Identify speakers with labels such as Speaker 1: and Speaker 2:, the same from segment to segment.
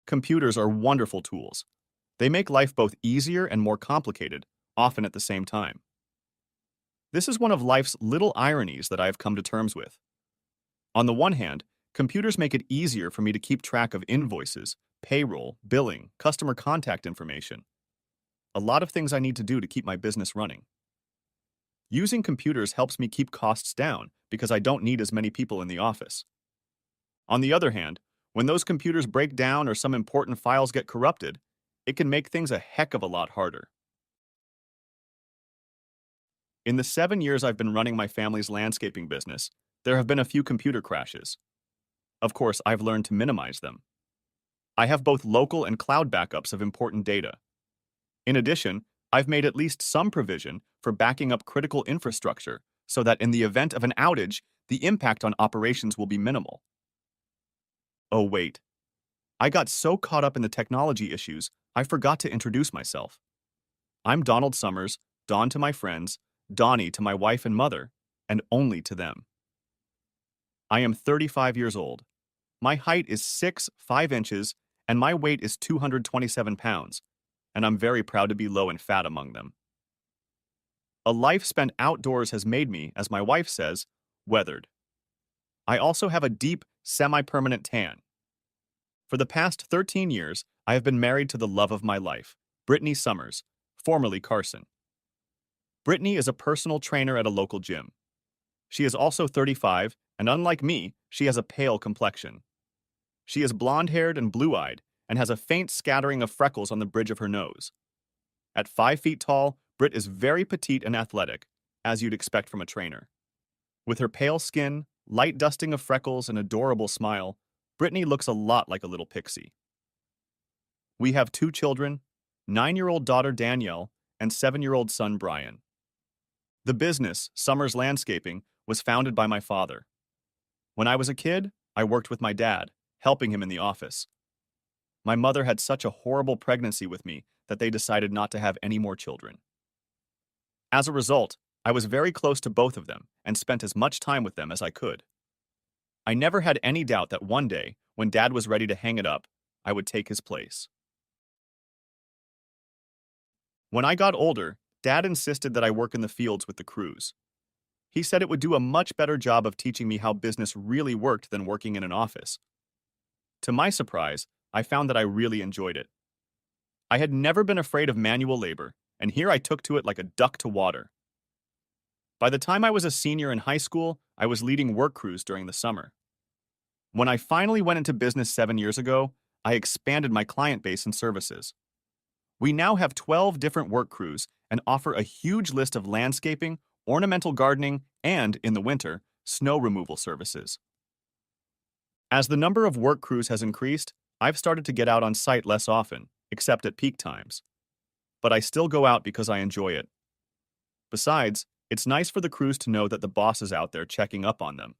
Speaker 1: Computers are wonderful tools. They make life both easier and more complicated, often at the same time. This is one of life's little ironies that I have come to terms with. On the one hand, computers make it easier for me to keep track of invoices, payroll, billing, customer contact information. A lot of things I need to do to keep my business running. Using computers helps me keep costs down because I don't need as many people in the office. On the other hand, when those computers break down or some important files get corrupted, it can make things a heck of a lot harder. In the 7 years I've been running my family's landscaping business, there have been a few computer crashes. Of course, I've learned to minimize them. I have both local and cloud backups of important data. In addition, I've made at least some provision for backing up critical infrastructure so that in the event of an outage, the impact on operations will be minimal. Oh wait, I got so caught up in the technology issues, I forgot to introduce myself. I'm Donald Summers, Don to my friends, Donnie to my wife and mother, and only to them. I am 35 years old. My height is 6'5", and my weight is 227 pounds, and I'm very proud to be low and fat among them. A life spent outdoors has made me, as my wife says, weathered. I also have a deep, semi-permanent tan. For the past 13 years, I have been married to the love of my life, Brittany Summers, formerly Carson. Brittany is a personal trainer at a local gym. She is also 35, and unlike me, she has a pale complexion. She is blonde-haired and blue-eyed, and has a faint scattering of freckles on the bridge of her nose. At 5 feet tall, Britt is very petite and athletic, as you'd expect from a trainer. With her pale skin, light dusting of freckles, and adorable smile, Brittany looks a lot like a little pixie. We have 2 children, 9-year-old daughter Danielle and 7-year-old son Brian. The business, Summers Landscaping, was founded by my father. When I was a kid, I worked with my dad, helping him in the office. My mother had such a horrible pregnancy with me that they decided not to have any more children. As a result, I was very close to both of them and spent as much time with them as I could. I never had any doubt that one day, when Dad was ready to hang it up, I would take his place. When I got older, Dad insisted that I work in the fields with the crews. He said it would do a much better job of teaching me how business really worked than working in an office. To my surprise, I found that I really enjoyed it. I had never been afraid of manual labor, and here I took to it like a duck to water. By the time I was a senior in high school, I was leading work crews during the summer. When I finally went into business 7 years ago, I expanded my client base and services. We now have 12 different work crews and offer a huge list of landscaping, ornamental gardening, and, in the winter, snow removal services. As the number of work crews has increased, I've started to get out on site less often, except at peak times. But I still go out because I enjoy it. Besides, it's nice for the crews to know that the boss is out there checking up on them.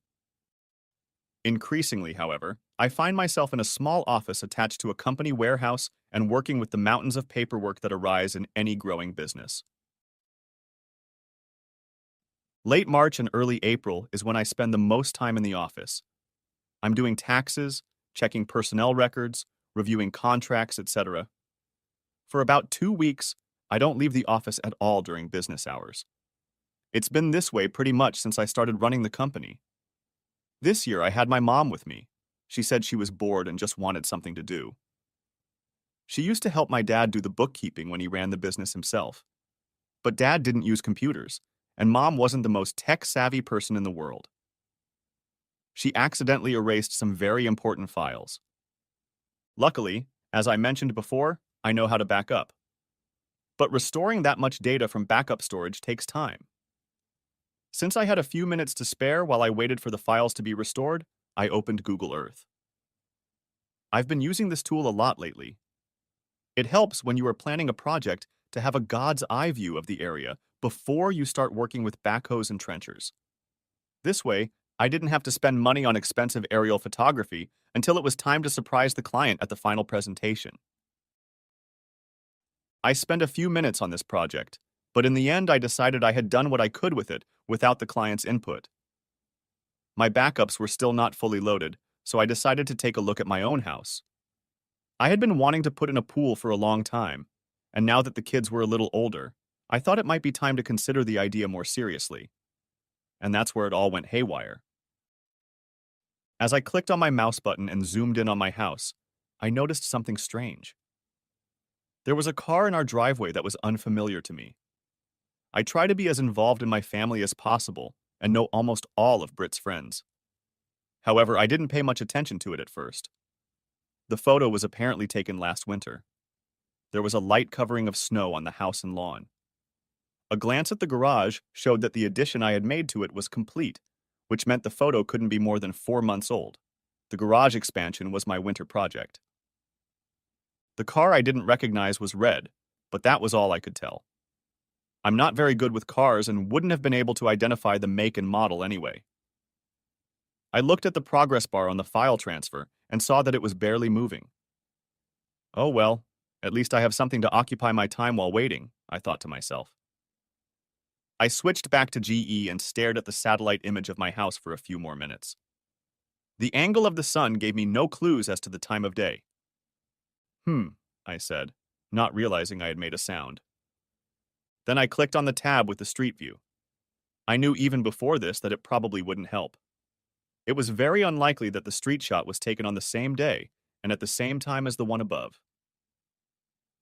Speaker 1: Increasingly, however, I find myself in a small office attached to a company warehouse and working with the mountains of paperwork that arise in any growing business. Late March and early April is when I spend the most time in the office. I'm doing taxes, checking personnel records, reviewing contracts, etc. For about 2 weeks, I don't leave the office at all during business hours. It's been this way pretty much since I started running the company. This year, I had my mom with me. She said she was bored and just wanted something to do. She used to help my dad do the bookkeeping when he ran the business himself. But Dad didn't use computers, and Mom wasn't the most tech-savvy person in the world. She accidentally erased some very important files. Luckily, as I mentioned before, I know how to back up. But restoring that much data from backup storage takes time. Since I had a few minutes to spare while I waited for the files to be restored, I opened Google Earth. I've been using this tool a lot lately. It helps when you are planning a project to have a God's eye view of the area before you start working with backhoes and trenchers. This way, I didn't have to spend money on expensive aerial photography until it was time to surprise the client at the final presentation. I spent a few minutes on this project, but in the end I decided I had done what I could with it without the client's input. My backups were still not fully loaded, so I decided to take a look at my own house. I had been wanting to put in a pool for a long time, and now that the kids were a little older, I thought it might be time to consider the idea more seriously. And that's where it all went haywire. As I clicked on my mouse button and zoomed in on my house, I noticed something strange. There was a car in our driveway that was unfamiliar to me. I try to be as involved in my family as possible and know almost all of Britt's friends. However, I didn't pay much attention to it at first. The photo was apparently taken last winter. There was a light covering of snow on the house and lawn. A glance at the garage showed that the addition I had made to it was complete, which meant the photo couldn't be more than 4 months old. The garage expansion was my winter project. The car I didn't recognize was red, but that was all I could tell. I'm not very good with cars and wouldn't have been able to identify the make and model anyway. I looked at the progress bar on the file transfer and saw that it was barely moving. Oh well, at least I have something to occupy my time while waiting, I thought to myself. I switched back to GE and stared at the satellite image of my house for a few more minutes. The angle of the sun gave me no clues as to the time of day. I said, not realizing I had made a sound. Then I clicked on the tab with the street view. I knew even before this that it probably wouldn't help. It was very unlikely that the street shot was taken on the same day and at the same time as the one above.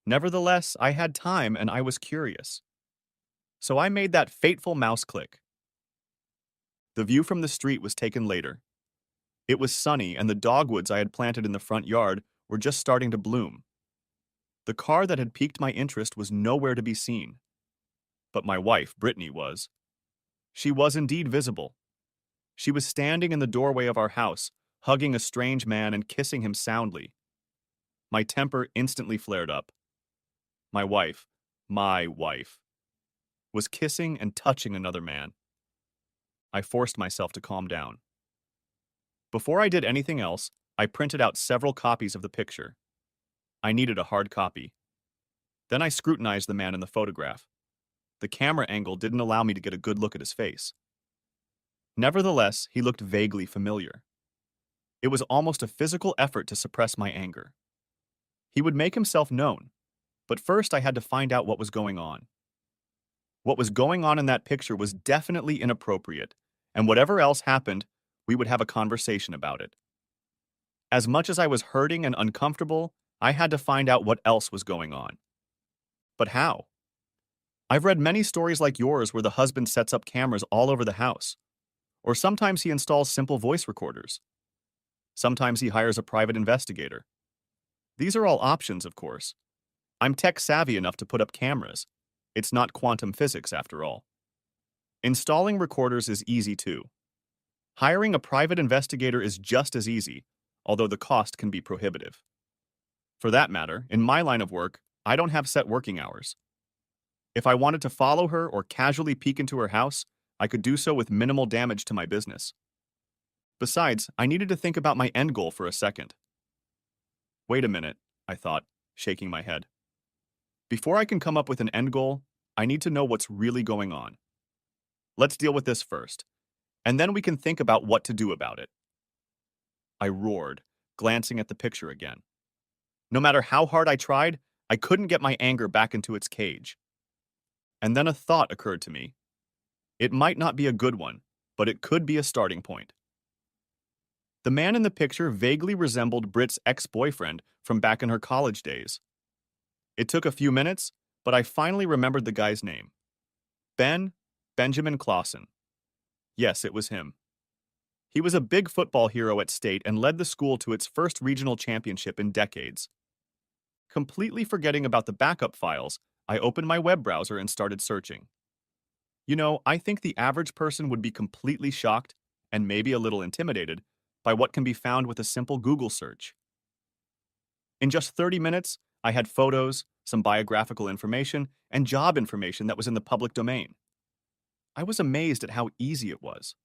Speaker 1: Nevertheless, I had time and I was curious. So I made that fateful mouse click. The view from the street was taken later. It was sunny and the dogwoods I had planted in the front yard were just starting to bloom. The car that had piqued my interest was nowhere to be seen. But my wife, Brittany, was. She was indeed visible. She was standing in the doorway of our house, hugging a strange man and kissing him soundly. My temper instantly flared up. My wife, was kissing and touching another man. I forced myself to calm down. Before I did anything else, I printed out several copies of the picture. I needed a hard copy. Then I scrutinized the man in the photograph. The camera angle didn't allow me to get a good look at his face. Nevertheless, he looked vaguely familiar. It was almost a physical effort to suppress my anger. He would make himself known, but first I had to find out what was going on. What was going on in that picture was definitely inappropriate, and whatever else happened, we would have a conversation about it. As much as I was hurting and uncomfortable, I had to find out what else was going on. But how? I've read many stories like yours where the husband sets up cameras all over the house. Or sometimes he installs simple voice recorders. Sometimes he hires a private investigator. These are all options, of course. I'm tech savvy enough to put up cameras. It's not quantum physics, after all. Installing recorders is easy too. Hiring a private investigator is just as easy, although the cost can be prohibitive. For that matter, in my line of work, I don't have set working hours. If I wanted to follow her or casually peek into her house, I could do so with minimal damage to my business. Besides, I needed to think about my end goal for a second. Wait a minute, I thought, shaking my head. Before I can come up with an end goal, I need to know what's really going on. Let's deal with this first, and then we can think about what to do about it. I roared, glancing at the picture again. No matter how hard I tried, I couldn't get my anger back into its cage. And then a thought occurred to me. It might not be a good one, but it could be a starting point. The man in the picture vaguely resembled Britt's ex-boyfriend from back in her college days. It took a few minutes, but I finally remembered the guy's name. Benjamin Clausen. Yes, it was him. He was a big football hero at State and led the school to its first regional championship in decades. Completely forgetting about the backup files, I opened my web browser and started searching. You know, I think the average person would be completely shocked, and maybe a little intimidated, by what can be found with a simple Google search. In just 30 minutes, I had photos, some biographical information, and job information that was in the public domain. I was amazed at how easy it was.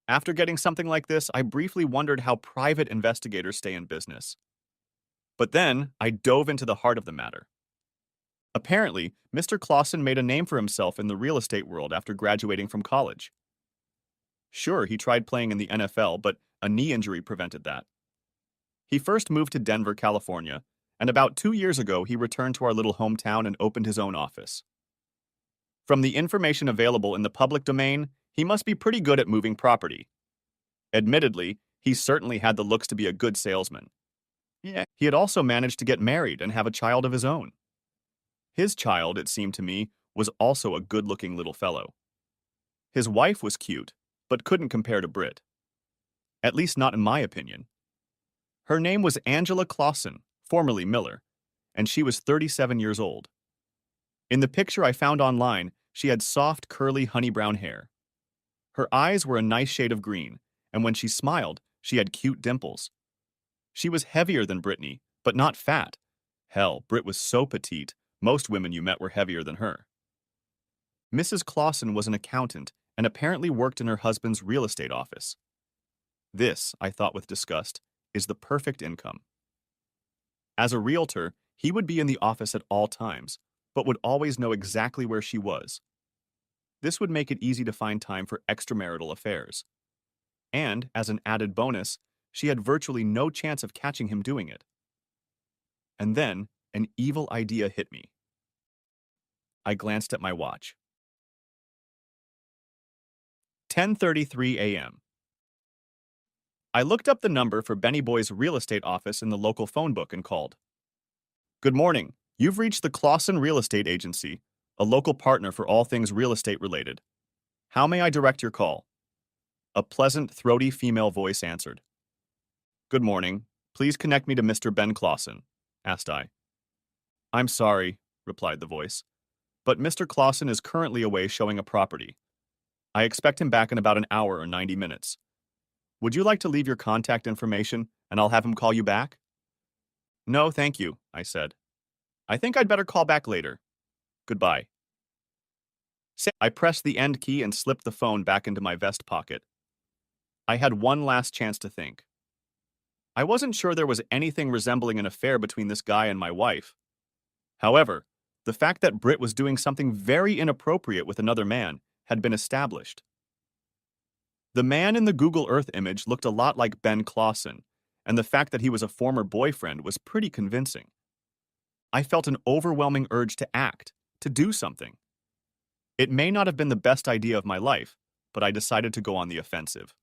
Speaker 1: After getting something like this, I briefly wondered how private investigators stay in business. But then, I dove into the heart of the matter. Apparently, Mr. Clausen made a name for himself in the real estate world after graduating from college. Sure, he tried playing in the NFL, but a knee injury prevented that. He first moved to Denver, California, and about 2 years ago he returned to our little hometown and opened his own office. From the information available in the public domain, he must be pretty good at moving property. Admittedly, he certainly had the looks to be a good salesman. Yeah, he had also managed to get married and have a child of his own. His child, it seemed to me, was also a good-looking little fellow. His wife was cute, but couldn't compare to Britt. At least not in my opinion. Her name was Angela Clausen, formerly Miller, and she was 37 years old. In the picture I found online, she had soft, curly, honey brown hair. Her eyes were a nice shade of green, and when she smiled, she had cute dimples. She was heavier than Brittany, but not fat. Hell, Britt was so petite, most women you met were heavier than her. Mrs. Clausen was an accountant and apparently worked in her husband's real estate office. This, I thought with disgust, is the perfect income. As a realtor, he would be in the office at all times, but would always know exactly where she was. This would make it easy to find time for extramarital affairs. And, as an added bonus, she had virtually no chance of catching him doing it. And then, an evil idea hit me. I glanced at my watch. 10:33 a.m. I looked up the number for Benny Boy's real estate office in the local phone book and called. Good morning. You've reached the Clausen Real Estate Agency, a local partner for all things real estate related. How may I direct your call? A pleasant, throaty female voice answered. Good morning. Please connect me to Mr. Ben Clausen, asked I. I'm sorry, replied the voice, but Mr. Clausen is currently away showing a property. I expect him back in about an hour or 90 minutes. Would you like to leave your contact information and I'll have him call you back? No, thank you, I said. I think I'd better call back later. Goodbye. I pressed the end key and slipped the phone back into my vest pocket. I had one last chance to think. I wasn't sure there was anything resembling an affair between this guy and my wife. However, the fact that Britt was doing something very inappropriate with another man had been established. The man in the Google Earth image looked a lot like Ben Clausen, and the fact that he was a former boyfriend was pretty convincing. I felt an overwhelming urge to act, to do something. It may not have been the best idea of my life, but I decided to go on the offensive.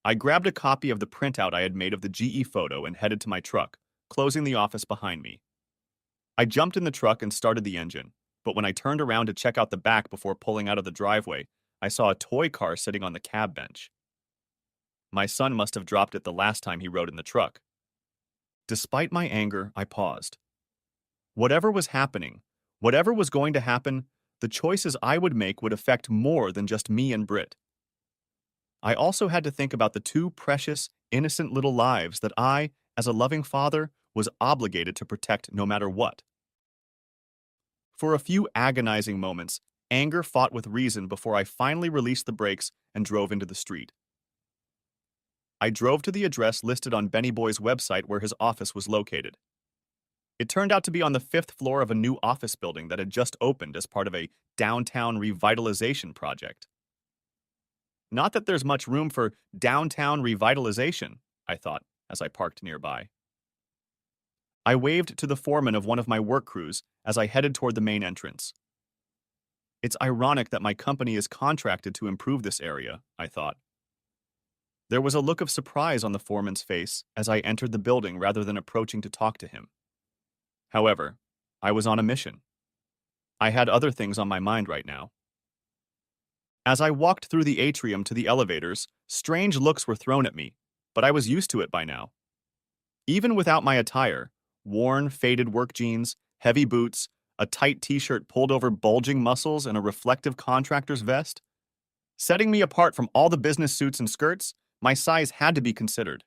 Speaker 1: I grabbed a copy of the printout I had made of the GE photo and headed to my truck, closing the office behind me. I jumped in the truck and started the engine, but when I turned around to check out the back before pulling out of the driveway, I saw a toy car sitting on the cab bench. My son must have dropped it the last time he rode in the truck. Despite my anger, I paused. Whatever was happening, whatever was going to happen, the choices I would make would affect more than just me and Britt. I also had to think about the two precious, innocent little lives that I, as a loving father, was obligated to protect no matter what. For a few agonizing moments, anger fought with reason before I finally released the brakes and drove into the street. I drove to the address listed on Benny Boy's website where his office was located. It turned out to be on the 5th floor of a new office building that had just opened as part of a downtown revitalization project. Not that there's much room for downtown revitalization, I thought as I parked nearby. I waved to the foreman of one of my work crews as I headed toward the main entrance. It's ironic that my company is contracted to improve this area, I thought. There was a look of surprise on the foreman's face as I entered the building rather than approaching to talk to him. However, I was on a mission. I had other things on my mind right now. As I walked through the atrium to the elevators, strange looks were thrown at me, but I was used to it by now. Even without my attire, worn, faded work jeans, heavy boots, a tight t-shirt pulled over bulging muscles, and a reflective contractor's vest, setting me apart from all the business suits and skirts, my size had to be considered.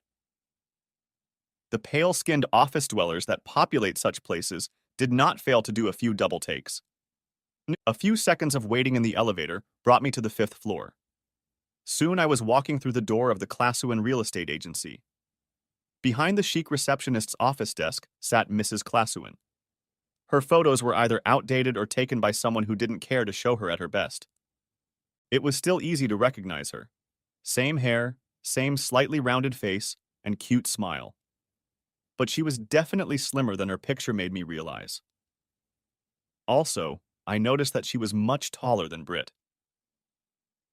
Speaker 1: The pale-skinned office dwellers that populate such places did not fail to do a few double takes. A few seconds of waiting in the elevator brought me to the 5th floor. Soon I was walking through the door of the Clausen Real Estate Agency. Behind the chic receptionist's office desk sat Mrs. Clausen. Her photos were either outdated or taken by someone who didn't care to show her at her best. It was still easy to recognize her. Same hair, same slightly rounded face, and cute smile. But she was definitely slimmer than her picture made me realize. Also, I noticed that she was much taller than Britt.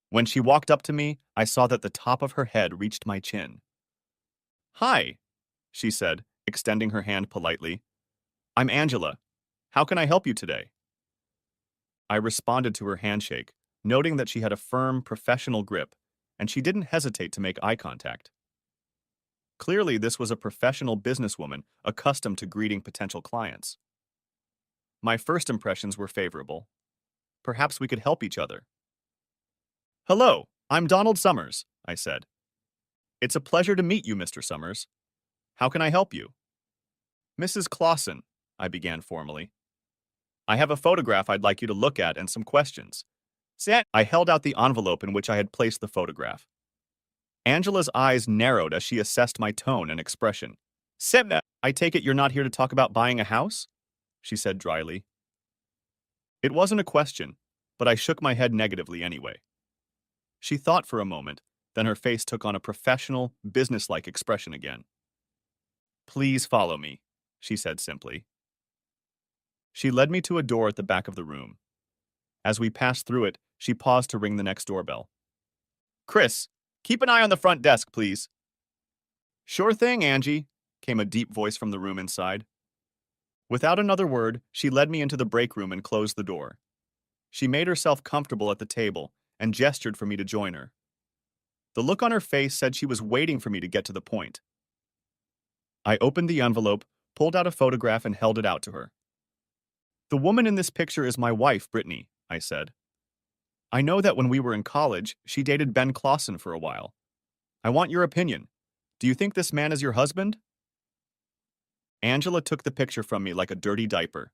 Speaker 1: When she walked up to me, I saw that the top of her head reached my chin. "Hi," she said, extending her hand politely. "I'm Angela. How can I help you today?" I responded to her handshake, noting that she had a firm, professional grip, and she didn't hesitate to make eye contact. Clearly, this was a professional businesswoman accustomed to greeting potential clients. My first impressions were favorable. Perhaps we could help each other. "Hello, I'm Donald Summers," I said. "It's a pleasure to meet you, Mr. Summers. How can I help you?" "Mrs. Clausen," I began formally. "I have a photograph I'd like you to look at and some questions." I held out the envelope in which I had placed the photograph. Angela's eyes narrowed as she assessed my tone and expression. "Sebna, I take it you're not here to talk about buying a house?" she said dryly. It wasn't a question, but I shook my head negatively anyway. She thought for a moment, then her face took on a professional, businesslike expression again. "Please follow me," she said simply. She led me to a door at the back of the room. As we passed through it, she paused to ring the next doorbell. "Chris, keep an eye on the front desk, please." "Sure thing, Angie," came a deep voice from the room inside. Without another word, she led me into the break room and closed the door. She made herself comfortable at the table and gestured for me to join her. The look on her face said she was waiting for me to get to the point. I opened the envelope, pulled out a photograph, and held it out to her. "The woman in this picture is my wife, Brittany," I said. "I know that when we were in college, she dated Ben Clausen for a while. I want your opinion. Do you think this man is your husband?" Angela took the picture from me like a dirty diaper,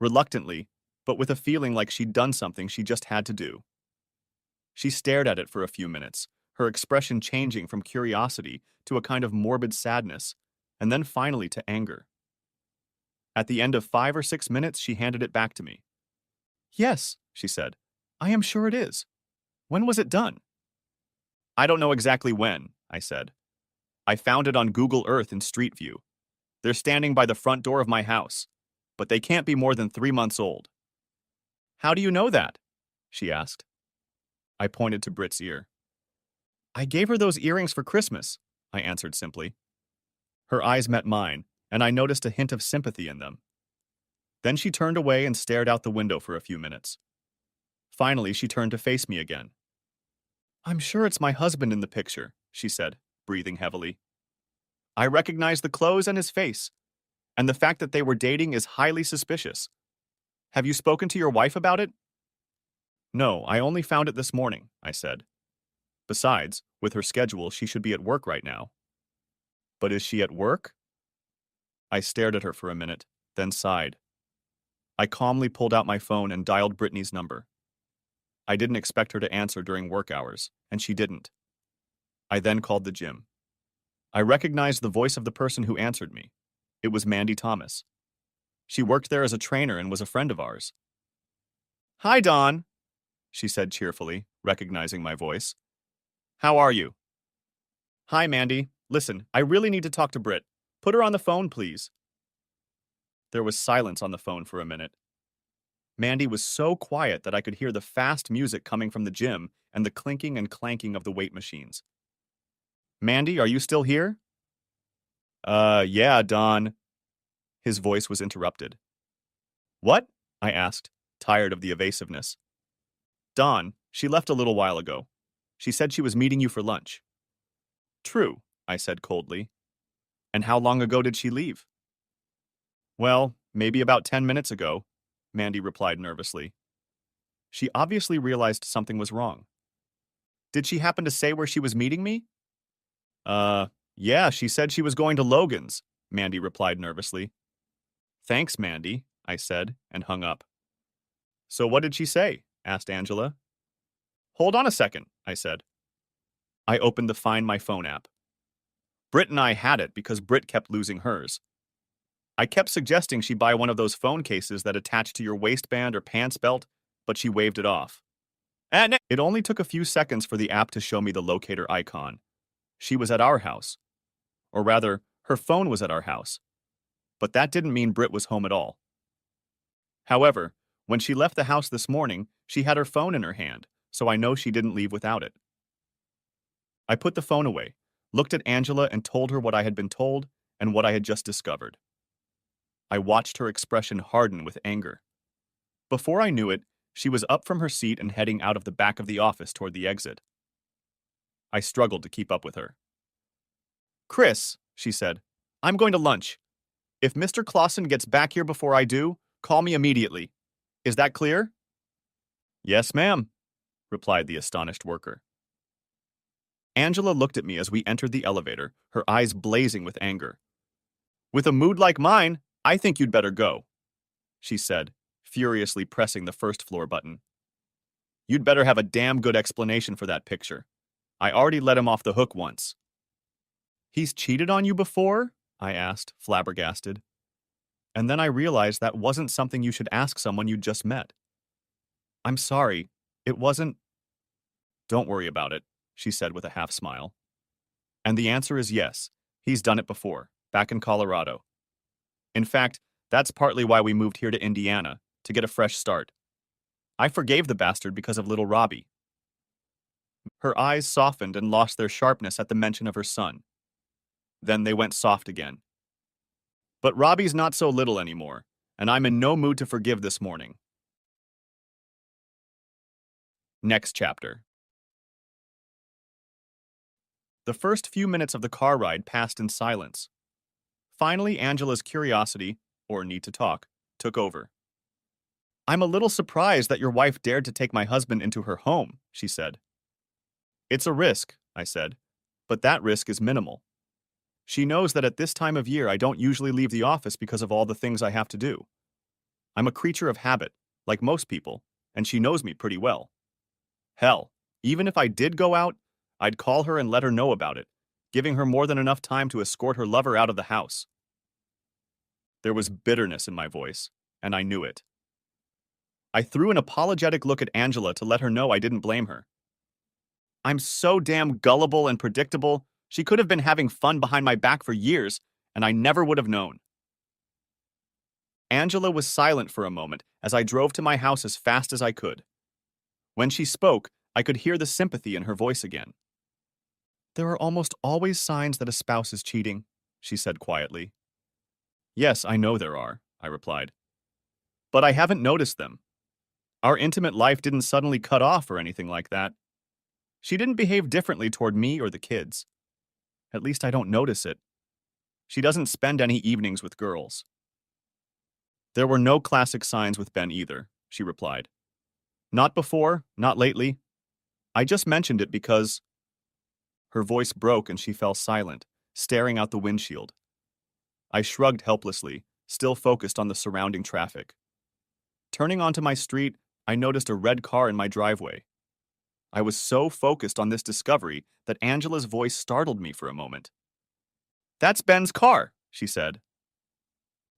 Speaker 1: reluctantly, but with a feeling like she'd done something she just had to do. She stared at it for a few minutes, her expression changing from curiosity to a kind of morbid sadness, and then finally to anger. At the end of 5 or 6 minutes, she handed it back to me. "Yes," she said. "I am sure it is. When was it done?" "I don't know exactly when," I said. "I found it on Google Earth in Street View. They're standing by the front door of my house, but they can't be more than 3 months old." "How do you know that?" she asked. I pointed to Britt's ear. "I gave her those earrings for Christmas," I answered simply. Her eyes met mine, and I noticed a hint of sympathy in them. Then she turned away and stared out the window for a few minutes. Finally, she turned to face me again. "I'm sure it's my husband in the picture," she said, breathing heavily. "I recognize the clothes and his face, and the fact that they were dating is highly suspicious. Have you spoken to your wife about it?" "No, I only found it this morning," I said. "Besides, with her schedule, she should be at work right now." "But is she at work?" I stared at her for a minute, then sighed. I calmly pulled out my phone and dialed Brittany's number. I didn't expect her to answer during work hours, and she didn't. I then called the gym. I recognized the voice of the person who answered me. It was Mandy Thomas. She worked there as a trainer and was a friend of ours. "Hi, Dawn," she said cheerfully, recognizing my voice. "How are you?" "Hi, Mandy. Listen, I really need to talk to Britt. Put her on the phone, please." There was silence on the phone for a minute. Mandy was so quiet that I could hear the fast music coming from the gym and the clinking and clanking of the weight machines. "Mandy, are you still here?" Yeah, Dawn." His voice was interrupted. "What?" I asked, tired of the evasiveness. "Dawn, she left a little while ago. She said she was meeting you for lunch." "True," I said coldly. "And how long ago did she leave?" "Well, maybe about 10 minutes ago," Mandy replied nervously. She obviously realized something was wrong. "Did she happen to say where she was meeting me?" Uh, yeah, she said she was going to Logan's," Mandy replied nervously. "Thanks, Mandy," I said, and hung up. "So what did she say?" asked Angela. "Hold on a second," I said. I opened the Find My Phone app. Britt and I had it because Britt kept losing hers. I kept suggesting she buy one of those phone cases that attach to your waistband or pants belt, but she waved it off. And it only took a few seconds for the app to show me the locator icon. She was at our house. Or rather, her phone was at our house. But that didn't mean Britt was home at all. However, when she left the house this morning, she had her phone in her hand, so I know she didn't leave without it. I put the phone away, looked at Angela and told her what I had been told and what I had just discovered. I watched her expression harden with anger. Before I knew it, she was up from her seat and heading out of the back of the office toward the exit. I struggled to keep up with her. "Chris," she said, "I'm going to lunch. If Mr. Clausen gets back here before I do, call me immediately. Is that clear?" "Yes, ma'am," replied the astonished worker. Angela looked at me as we entered the elevator, her eyes blazing with anger. "With a mood like mine, I think you'd better go," she said, furiously pressing the first floor button. "You'd better have a damn good explanation for that picture. I already let him off the hook once." "He's cheated on you before?" I asked, flabbergasted. And then I realized that wasn't something you should ask someone you just met. "I'm sorry. It wasn't—" "Don't worry about it," she said with a half smile. "And the answer is yes. He's done it before, back in Colorado. In fact, that's partly why we moved here to Indiana, to get a fresh start. I forgave the bastard because of little Robbie." Her eyes softened and lost their sharpness at the mention of her son. Then they went soft again. "But Robbie's not so little anymore, and I'm in no mood to forgive this morning." Next chapter. The first few minutes of the car ride passed in silence. Finally, Angela's curiosity, or need to talk, took over. "I'm a little surprised that your wife dared to take my husband into her home," she said. "It's a risk," I said, "but that risk is minimal. She knows that at this time of year I don't usually leave the office because of all the things I have to do. I'm a creature of habit, like most people, and she knows me pretty well. Hell, even if I did go out, I'd call her and let her know about it, giving her more than enough time to escort her lover out of the house." There was bitterness in my voice, and I knew it. I threw an apologetic look at Angela to let her know I didn't blame her. "I'm so damn gullible and predictable. She could have been having fun behind my back for years, and I never would have known." Angela was silent for a moment as I drove to my house as fast as I could. When she spoke, I could hear the sympathy in her voice again. "There are almost always signs that a spouse is cheating," she said quietly. "Yes, I know there are," I replied. "But I haven't noticed them. Our intimate life didn't suddenly cut off or anything like that. She didn't behave differently toward me or the kids. At least I don't notice it. She doesn't spend any evenings with girls." "There were no classic signs with Ben either," she replied. "Not before, not lately. I just mentioned it because—" Her voice broke and she fell silent, staring out the windshield. I shrugged helplessly, still focused on the surrounding traffic. Turning onto my street, I noticed a red car in my driveway. I was so focused on this discovery that Angela's voice startled me for a moment. "That's Ben's car," she said.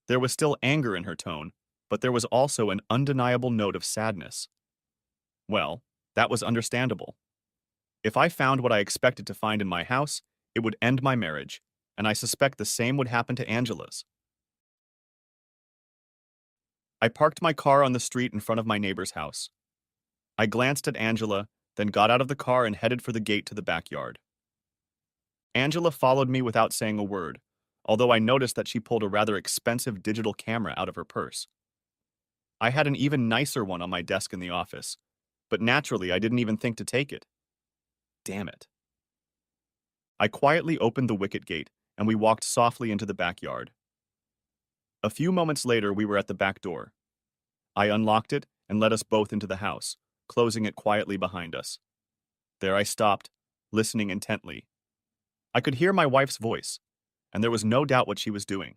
Speaker 1: There was still anger in her tone, but there was also an undeniable note of sadness. Well, that was understandable. If I found what I expected to find in my house, it would end my marriage, and I suspect the same would happen to Angela's. I parked my car on the street in front of my neighbor's house. I glanced at Angela, then got out of the car and headed for the gate to the backyard. Angela followed me without saying a word, although I noticed that she pulled a rather expensive digital camera out of her purse. I had an even nicer one on my desk in the office, but naturally I didn't even think to take it. Damn it. I quietly opened the wicket gate, and we walked softly into the backyard. A few moments later, we were at the back door. I unlocked it and let us both into the house, closing it quietly behind us. There I stopped, listening intently. I could hear my wife's voice, and there was no doubt what she was doing.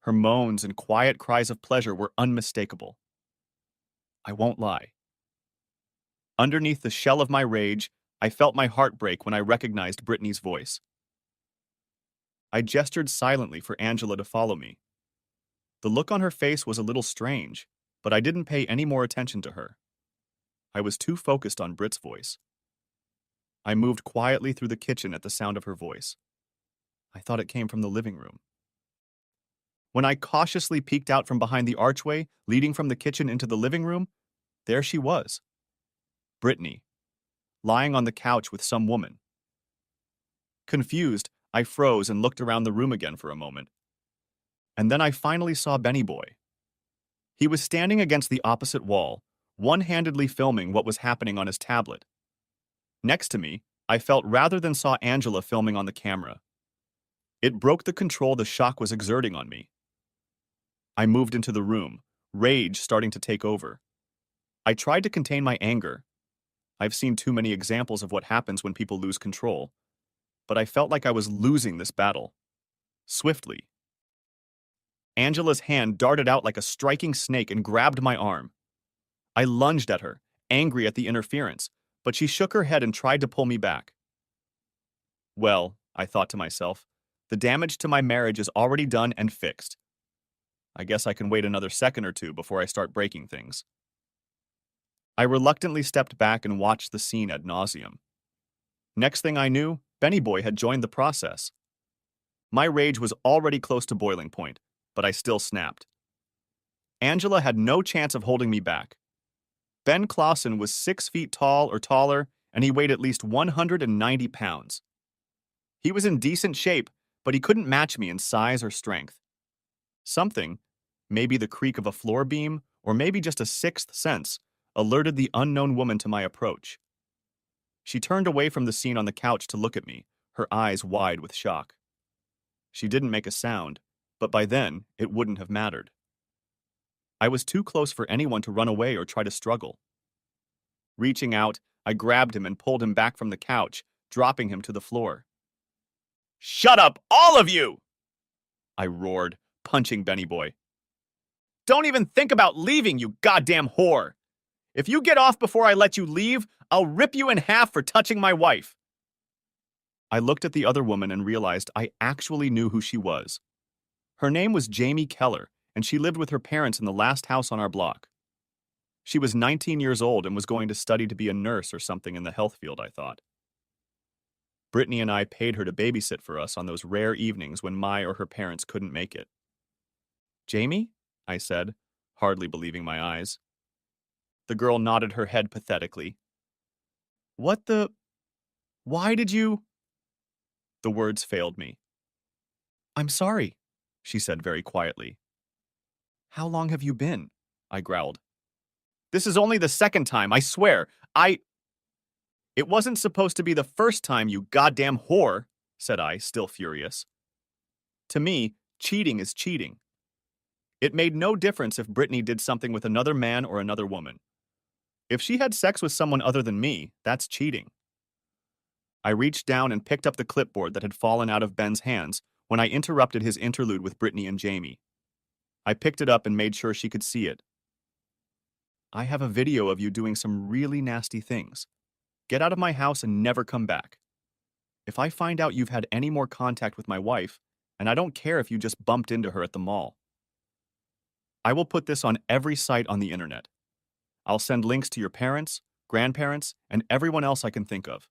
Speaker 1: Her moans and quiet cries of pleasure were unmistakable. I won't lie. Underneath the shell of my rage, I felt my heart break when I recognized Brittany's voice. I gestured silently for Angela to follow me. The look on her face was a little strange, but I didn't pay any more attention to her. I was too focused on Britt's voice. I moved quietly through the kitchen at the sound of her voice. I thought it came from the living room. When I cautiously peeked out from behind the archway leading from the kitchen into the living room, there she was, Brittany, lying on the couch with some woman. Confused, I froze and looked around the room again for a moment. And then I finally saw Benny Boy. He was standing against the opposite wall, one-handedly filming what was happening on his tablet. Next to me, I felt rather than saw Angela filming on the camera. It broke the control the shock was exerting on me. I moved into the room, rage starting to take over. I tried to contain my anger. I've seen too many examples of what happens when people lose control. But I felt like I was losing this battle. Swiftly. Angela's hand darted out like a striking snake and grabbed my arm. I lunged at her, angry at the interference, but she shook her head and tried to pull me back. Well, I thought to myself, the damage to my marriage is already done and fixed. I guess I can wait another second or two before I start breaking things. I reluctantly stepped back and watched the scene ad nauseum. Next thing I knew, Benny Boy had joined the process. My rage was already close to boiling point, but I still snapped. Angela had no chance of holding me back. Ben Clausen was 6 feet tall or taller, and he weighed at least 190 pounds. He was in decent shape, but he couldn't match me in size or strength. Something, maybe the creak of a floor beam, or maybe just a sixth sense, alerted the unknown woman to my approach. She turned away from the scene on the couch to look at me, her eyes wide with shock. She didn't make a sound, but by then, it wouldn't have mattered. I was too close for anyone to run away or try to struggle. Reaching out, I grabbed him and pulled him back from the couch, dropping him to the floor. "Shut up, all of you!" I roared, punching Benny Boy. "Don't even think about leaving, you goddamn whore! If you get off before I let you leave, I'll rip you in half for touching my wife." I looked at the other woman and realized I actually knew who she was. Her name was Jamie Keller, and she lived with her parents in the last house on our block. She was 19 years old and was going to study to be a nurse or something in the health field, I thought. Brittany and I paid her to babysit for us on those rare evenings when my or her parents couldn't make it. "Jamie?" I said, hardly believing my eyes. The girl nodded her head pathetically. "What the... Why did you..." The words failed me. "I'm sorry," she said very quietly. "How long have you been?" I growled. "This is only the second time, I swear. It wasn't supposed to be the first time, you goddamn whore," said I, still furious. To me, cheating is cheating. It made no difference if Brittany did something with another man or another woman. If she had sex with someone other than me, that's cheating. I reached down and picked up the clipboard that had fallen out of Ben's hands when I interrupted his interlude with Brittany and Jamie. I picked it up and made sure she could see it. "I have a video of you doing some really nasty things. Get out of my house and never come back. If I find out you've had any more contact with my wife, and I don't care if you just bumped into her at the mall. I will put this on every site on the internet. I'll send links to your parents, grandparents, and everyone else I can think of.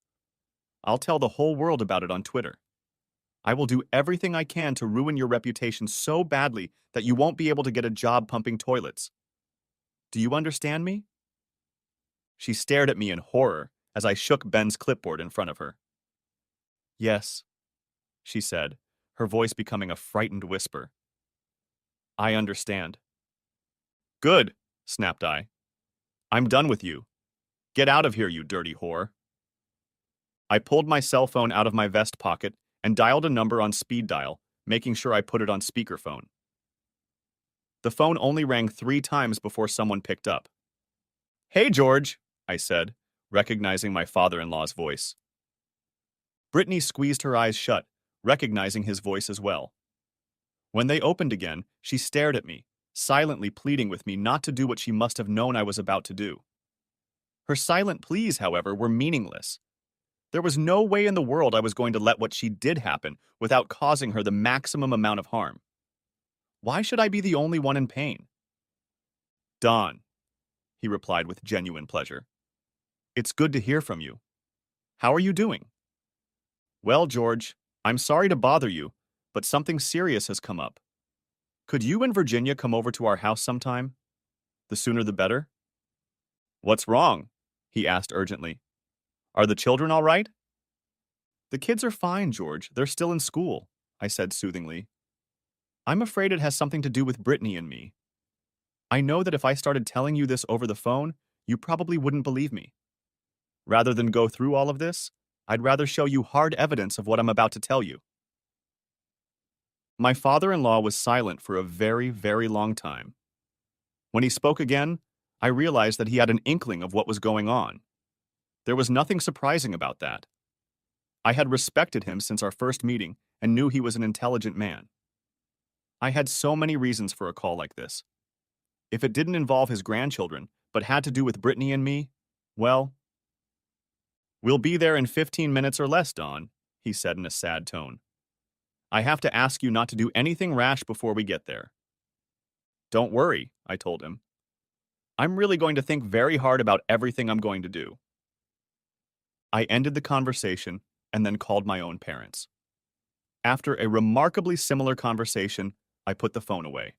Speaker 1: I'll tell the whole world about it on Twitter. I will do everything I can to ruin your reputation so badly that you won't be able to get a job pumping toilets. Do you understand me?" She stared at me in horror as I shook Ben's clipboard in front of her. "Yes," she said, her voice becoming a frightened whisper. "I understand." "Good," snapped I. "I'm done with you. Get out of here, you dirty whore." I pulled my cell phone out of my vest pocket and dialed a number on speed dial, making sure I put it on speakerphone. The phone only rang 3 times before someone picked up. "Hey, George," I said, recognizing my father-in-law's voice. Brittany squeezed her eyes shut, recognizing his voice as well. When they opened again, she stared at me, silently pleading with me not to do what she must have known I was about to do. Her silent pleas, however, were meaningless. There was no way in the world I was going to let what she did happen without causing her the maximum amount of harm. Why should I be the only one in pain? "Don," he replied with genuine pleasure. "It's good to hear from you. How are you doing?" "Well, George," I'm sorry to bother you, but something serious has come up. Could you and Virginia come over to our house sometime? The sooner the better. What's wrong? He asked urgently. Are the children all right? The kids are fine, George. They're still in school, I said soothingly. I'm afraid it has something to do with Brittany and me. I know that if I started telling you this over the phone, you probably wouldn't believe me. Rather than go through all of this, I'd rather show you hard evidence of what I'm about to tell you. My father-in-law was silent for a very, very long time. When he spoke again, I realized that he had an inkling of what was going on. There was nothing surprising about that. I had respected him since our first meeting and knew he was an intelligent man. I had so many reasons for a call like this. If it didn't involve his grandchildren, but had to do with Brittany and me, well, we'll be there in 15 minutes or less, Dawn, he said in a sad tone. I have to ask you not to do anything rash before we get there. Don't worry, I told him. I'm really going to think very hard about everything I'm going to do. I ended the conversation and then called my own parents. After a remarkably similar conversation, I put the phone away.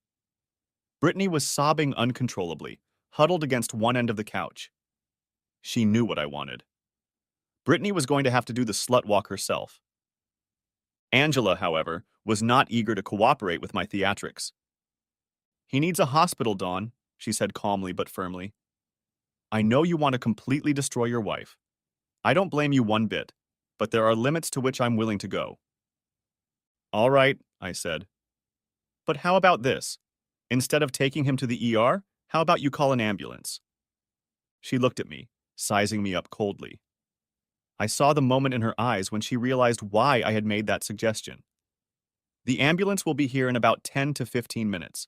Speaker 1: Brittany was sobbing uncontrollably, huddled against one end of the couch. She knew what I wanted. Brittany was going to have to do the slut walk herself. Angela, however, was not eager to cooperate with my theatrics. He needs a hospital, Dawn, she said calmly but firmly. I know you want to completely destroy your wife. I don't blame you one bit, but there are limits to which I'm willing to go. All right, I said. But how about this? Instead of taking him to the ER, how about you call an ambulance? She looked at me, sizing me up coldly. I saw the moment in her eyes when she realized why I had made that suggestion. The ambulance will be here in about 10 to 15 minutes.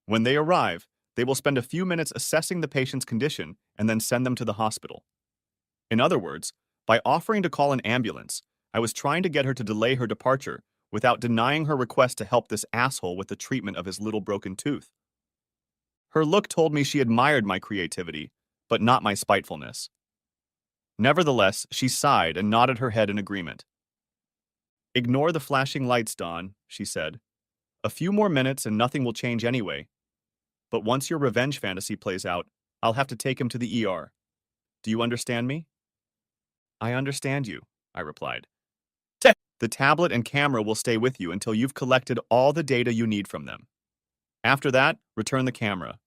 Speaker 1: When they arrive, they will spend a few minutes assessing the patient's condition and then send them to the hospital. In other words, by offering to call an ambulance, I was trying to get her to delay her departure without denying her request to help this asshole with the treatment of his little broken tooth. Her look told me she admired my creativity, but not my spitefulness. Nevertheless, she sighed and nodded her head in agreement. Ignore the flashing lights, Dawn, she said. A few more minutes and nothing will change anyway. But once your revenge fantasy plays out, I'll have to take him to the ER. Do you understand me? I understand you, I replied. The tablet and camera will stay with you until you've collected all the data you need from them. After that, return the camera.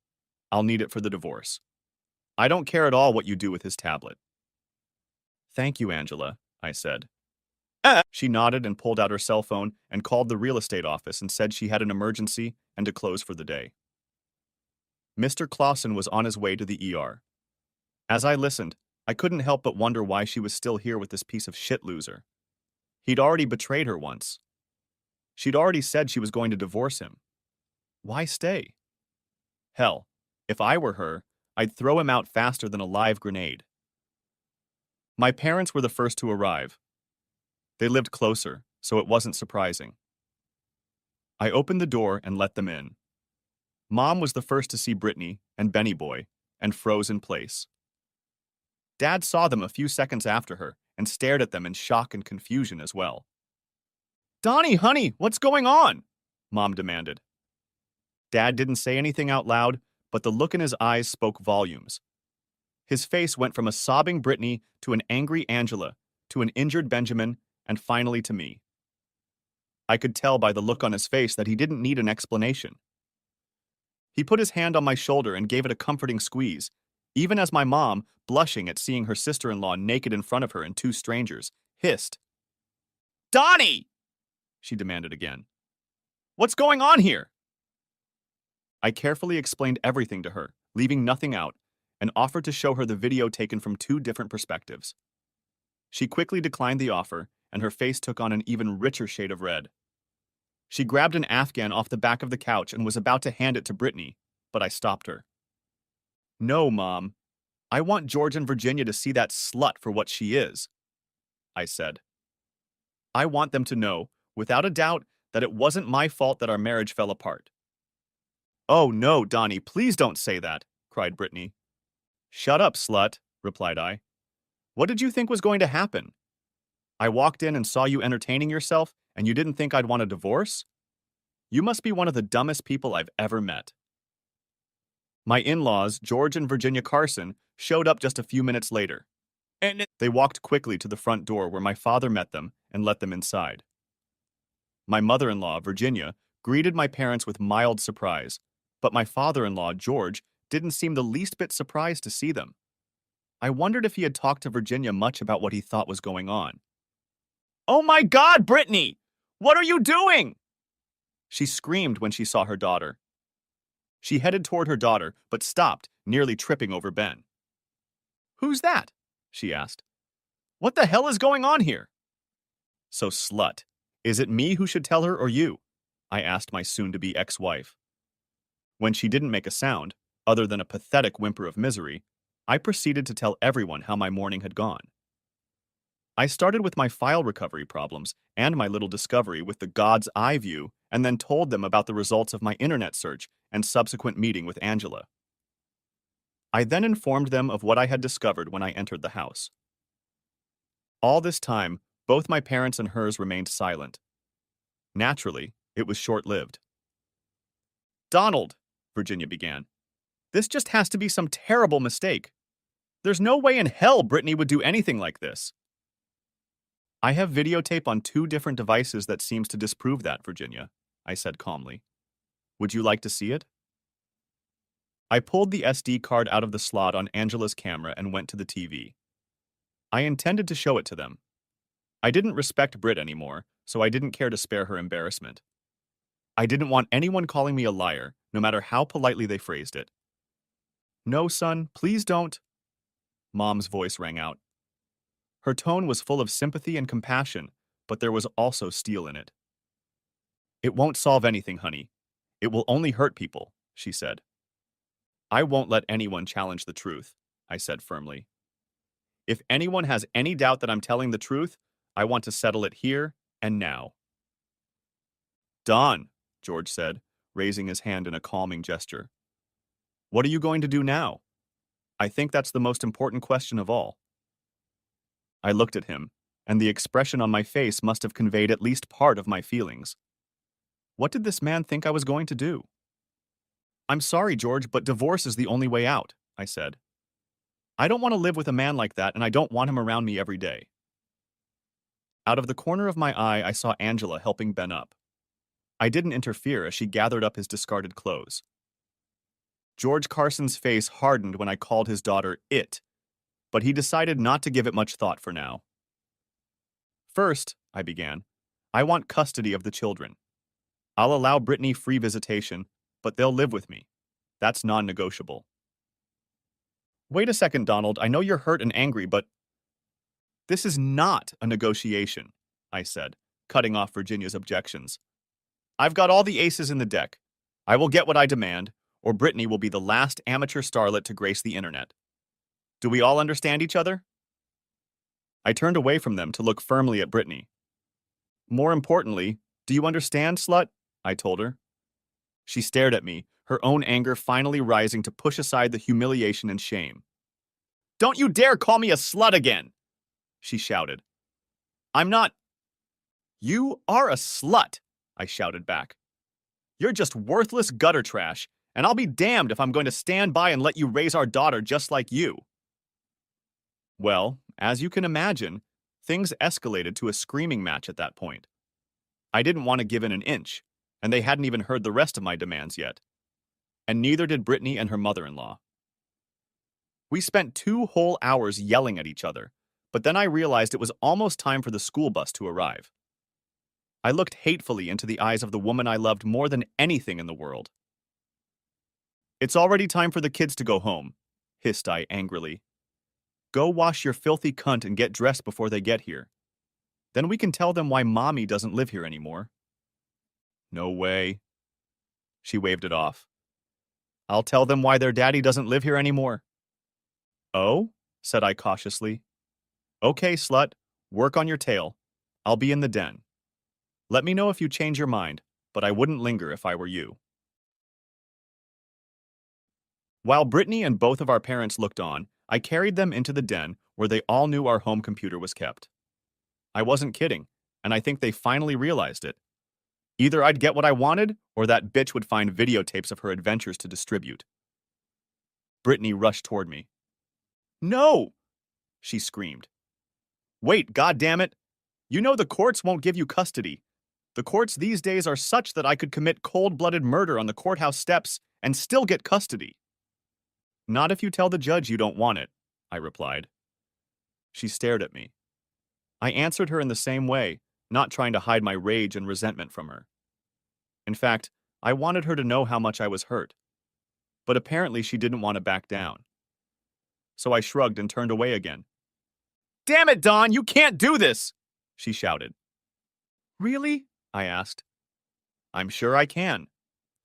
Speaker 1: I'll need it for the divorce. I don't care at all what you do with his tablet. Thank you, Angela, I said. She nodded and pulled out her cell phone and called the real estate office and said she had an emergency and to close for the day. Mr. Clausen was on his way to the ER. As I listened, I couldn't help but wonder why she was still here with this piece of shit loser. He'd already betrayed her once. She'd already said she was going to divorce him. Why stay? Hell, if I were her, I'd throw him out faster than a live grenade. My parents were the first to arrive. They lived closer, so it wasn't surprising. I opened the door and let them in. Mom was the first to see Brittany and Benny Boy and froze in place. Dad saw them a few seconds after her and stared at them in shock and confusion as well. Donnie, honey, what's going on? Mom demanded. Dad didn't say anything out loud, but the look in his eyes spoke volumes. His face went from a sobbing Brittany to an angry Angela, to an injured Benjamin, and finally to me. I could tell by the look on his face that he didn't need an explanation. He put his hand on my shoulder and gave it a comforting squeeze, even as my mom, blushing at seeing her sister-in-law naked in front of her and two strangers, hissed. Donnie! She demanded again. What's going on here? I carefully explained everything to her, leaving nothing out, and offered to show her the video taken from two different perspectives. She quickly declined the offer, and her face took on an even richer shade of red. She grabbed an Afghan off the back of the couch and was about to hand it to Brittany, but I stopped her. No, Mom. I want George and Virginia to see that slut for what she is, I said. I want them to know, without a doubt, that it wasn't my fault that our marriage fell apart. Oh no, Donnie, please don't say that, cried Brittany. Shut up, slut, replied I. What did you think was going to happen? I walked in and saw you entertaining yourself, and you didn't think I'd want a divorce? You must be one of the dumbest people I've ever met. My in-laws, George and Virginia Carson, showed up just a few minutes later. They walked quickly to the front door where my father met them and let them inside. My mother-in-law, Virginia, greeted my parents with mild surprise, but my father-in-law, George, didn't seem the least bit surprised to see them. I wondered if he had talked to Virginia much about what he thought was going on. "Oh my God, Brittany! What are you doing?" She screamed when she saw her daughter. She headed toward her daughter, but stopped, nearly tripping over Ben. "Who's that?" she asked. "What the hell is going on here?" "So, slut, is it me who should tell her or you?" I asked my soon-to-be ex-wife. When she didn't make a sound, other than a pathetic whimper of misery, I proceeded to tell everyone how my morning had gone. I started with my file recovery problems and my little discovery with the God's eye view, and then told them about the results of my internet search and subsequent meeting with Angela. I then informed them of what I had discovered when I entered the house. All this time, both my parents and hers remained silent. Naturally, it was short-lived. "Donald," Virginia began, "this just has to be some terrible mistake. There's no way in hell Brittany would do anything like this." "I have videotape on 2 different devices that seems to disprove that, Virginia," I said calmly. "Would you like to see it?" I pulled the SD card out of the slot on Angela's camera and went to the TV. I intended to show it to them. I didn't respect Britt anymore, so I didn't care to spare her embarrassment. I didn't want anyone calling me a liar, no matter how politely they phrased it. "No, son, please don't," Mom's voice rang out. Her tone was full of sympathy and compassion, but there was also steel in it. "It won't solve anything, honey. It will only hurt people," she said. "I won't let anyone challenge the truth," I said firmly. "If anyone has any doubt that I'm telling the truth, I want to settle it here and now." "Don," George said, raising his hand in a calming gesture. "What are you going to do now? I think that's the most important question of all." I looked at him, and the expression on my face must have conveyed at least part of my feelings. What did this man think I was going to do? "I'm sorry, George, but divorce is the only way out," I said. "I don't want to live with a man like that, and I don't want him around me every day." Out of the corner of my eye, I saw Angela helping Ben up. I didn't interfere as she gathered up his discarded clothes. George Carson's face hardened when I called his daughter it, but he decided not to give it much thought for now. "First," I began, "I want custody of the children. I'll allow Brittany free visitation, but they'll live with me. That's non-negotiable." "Wait a second, Donald. I know you're hurt and angry, but—" "This is not a negotiation," I said, cutting off Virginia's objections. "I've got all the aces in the deck. I will get what I demand, or Brittany will be the last amateur starlet to grace the internet. Do we all understand each other?" I turned away from them to look firmly at Brittany. "More importantly, do you understand, slut?" I told her. She stared at me, her own anger finally rising to push aside the humiliation and shame. "Don't you dare call me a slut again!" she shouted. "I'm not—" "You are a slut!" I shouted back. "You're just worthless gutter trash, and I'll be damned if I'm going to stand by and let you raise our daughter just like you." Well, as you can imagine, things escalated to a screaming match at that point. I didn't want to give in an inch, and they hadn't even heard the rest of my demands yet. And neither did Brittany and her mother-in-law. We spent 2 whole hours yelling at each other, but then I realized it was almost time for the school bus to arrive. I looked hatefully into the eyes of the woman I loved more than anything in the world. "It's already time for the kids to go home," hissed I angrily. "Go wash your filthy cunt and get dressed before they get here. Then we can tell them why Mommy doesn't live here anymore." "No way." She waved it off. "I'll tell them why their daddy doesn't live here anymore." "Oh?" said I cautiously. "Okay, slut, work on your tail. I'll be in the den. Let me know if you change your mind, but I wouldn't linger if I were you." While Brittany and both of our parents looked on, I carried them into the den where they all knew our home computer was kept. I wasn't kidding, and I think they finally realized it. Either I'd get what I wanted, or that bitch would find videotapes of her adventures to distribute. Brittany rushed toward me. No! She screamed. Wait, goddammit! You know the courts won't give you custody. The courts these days are such that I could commit cold-blooded murder on the courthouse steps and still get custody. Not if you tell the judge you don't want it, I replied. She stared at me. I answered her in the same way, not trying to hide my rage and resentment from her. In fact, I wanted her to know how much I was hurt. But apparently she didn't want to back down. So I shrugged and turned away again. Damn it, Dawn, you can't do this! She shouted. Really? I asked. I'm sure I can.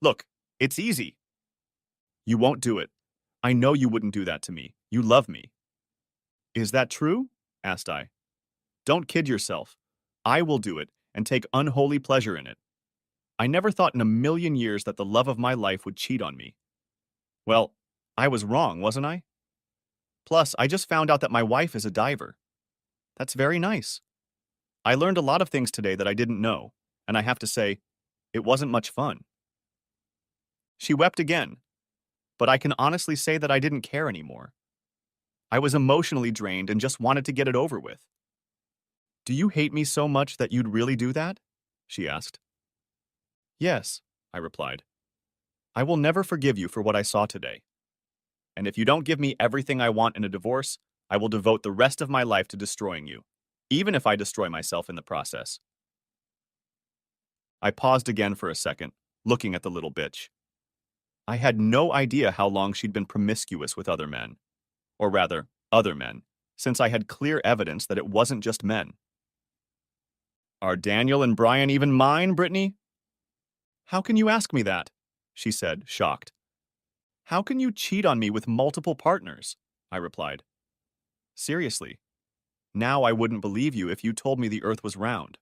Speaker 1: Look, it's easy. You won't do it. I know you wouldn't do that to me. You love me. Is that true? Asked I. Don't kid yourself. I will do it and take unholy pleasure in it. I never thought in a million years that the love of my life would cheat on me. Well, I was wrong, wasn't I? Plus, I just found out that my wife is a diver. That's very nice. I learned a lot of things today that I didn't know, and I have to say, it wasn't much fun. She wept again, but I can honestly say that I didn't care anymore. I was emotionally drained and just wanted to get it over with. Do you hate me so much that you'd really do that? She asked. Yes, I replied. I will never forgive you for what I saw today. And if you don't give me everything I want in a divorce, I will devote the rest of my life to destroying you, even if I destroy myself in the process. I paused again for a second, looking at the little bitch. I had no idea how long she'd been promiscuous with other men. Or rather, other men, since I had clear evidence that it wasn't just men. Are Daniel and Brian even mine, Brittany? How can you ask me that? She said, shocked. How can you cheat on me with multiple partners? I replied. Seriously, now I wouldn't believe you if you told me the earth was round.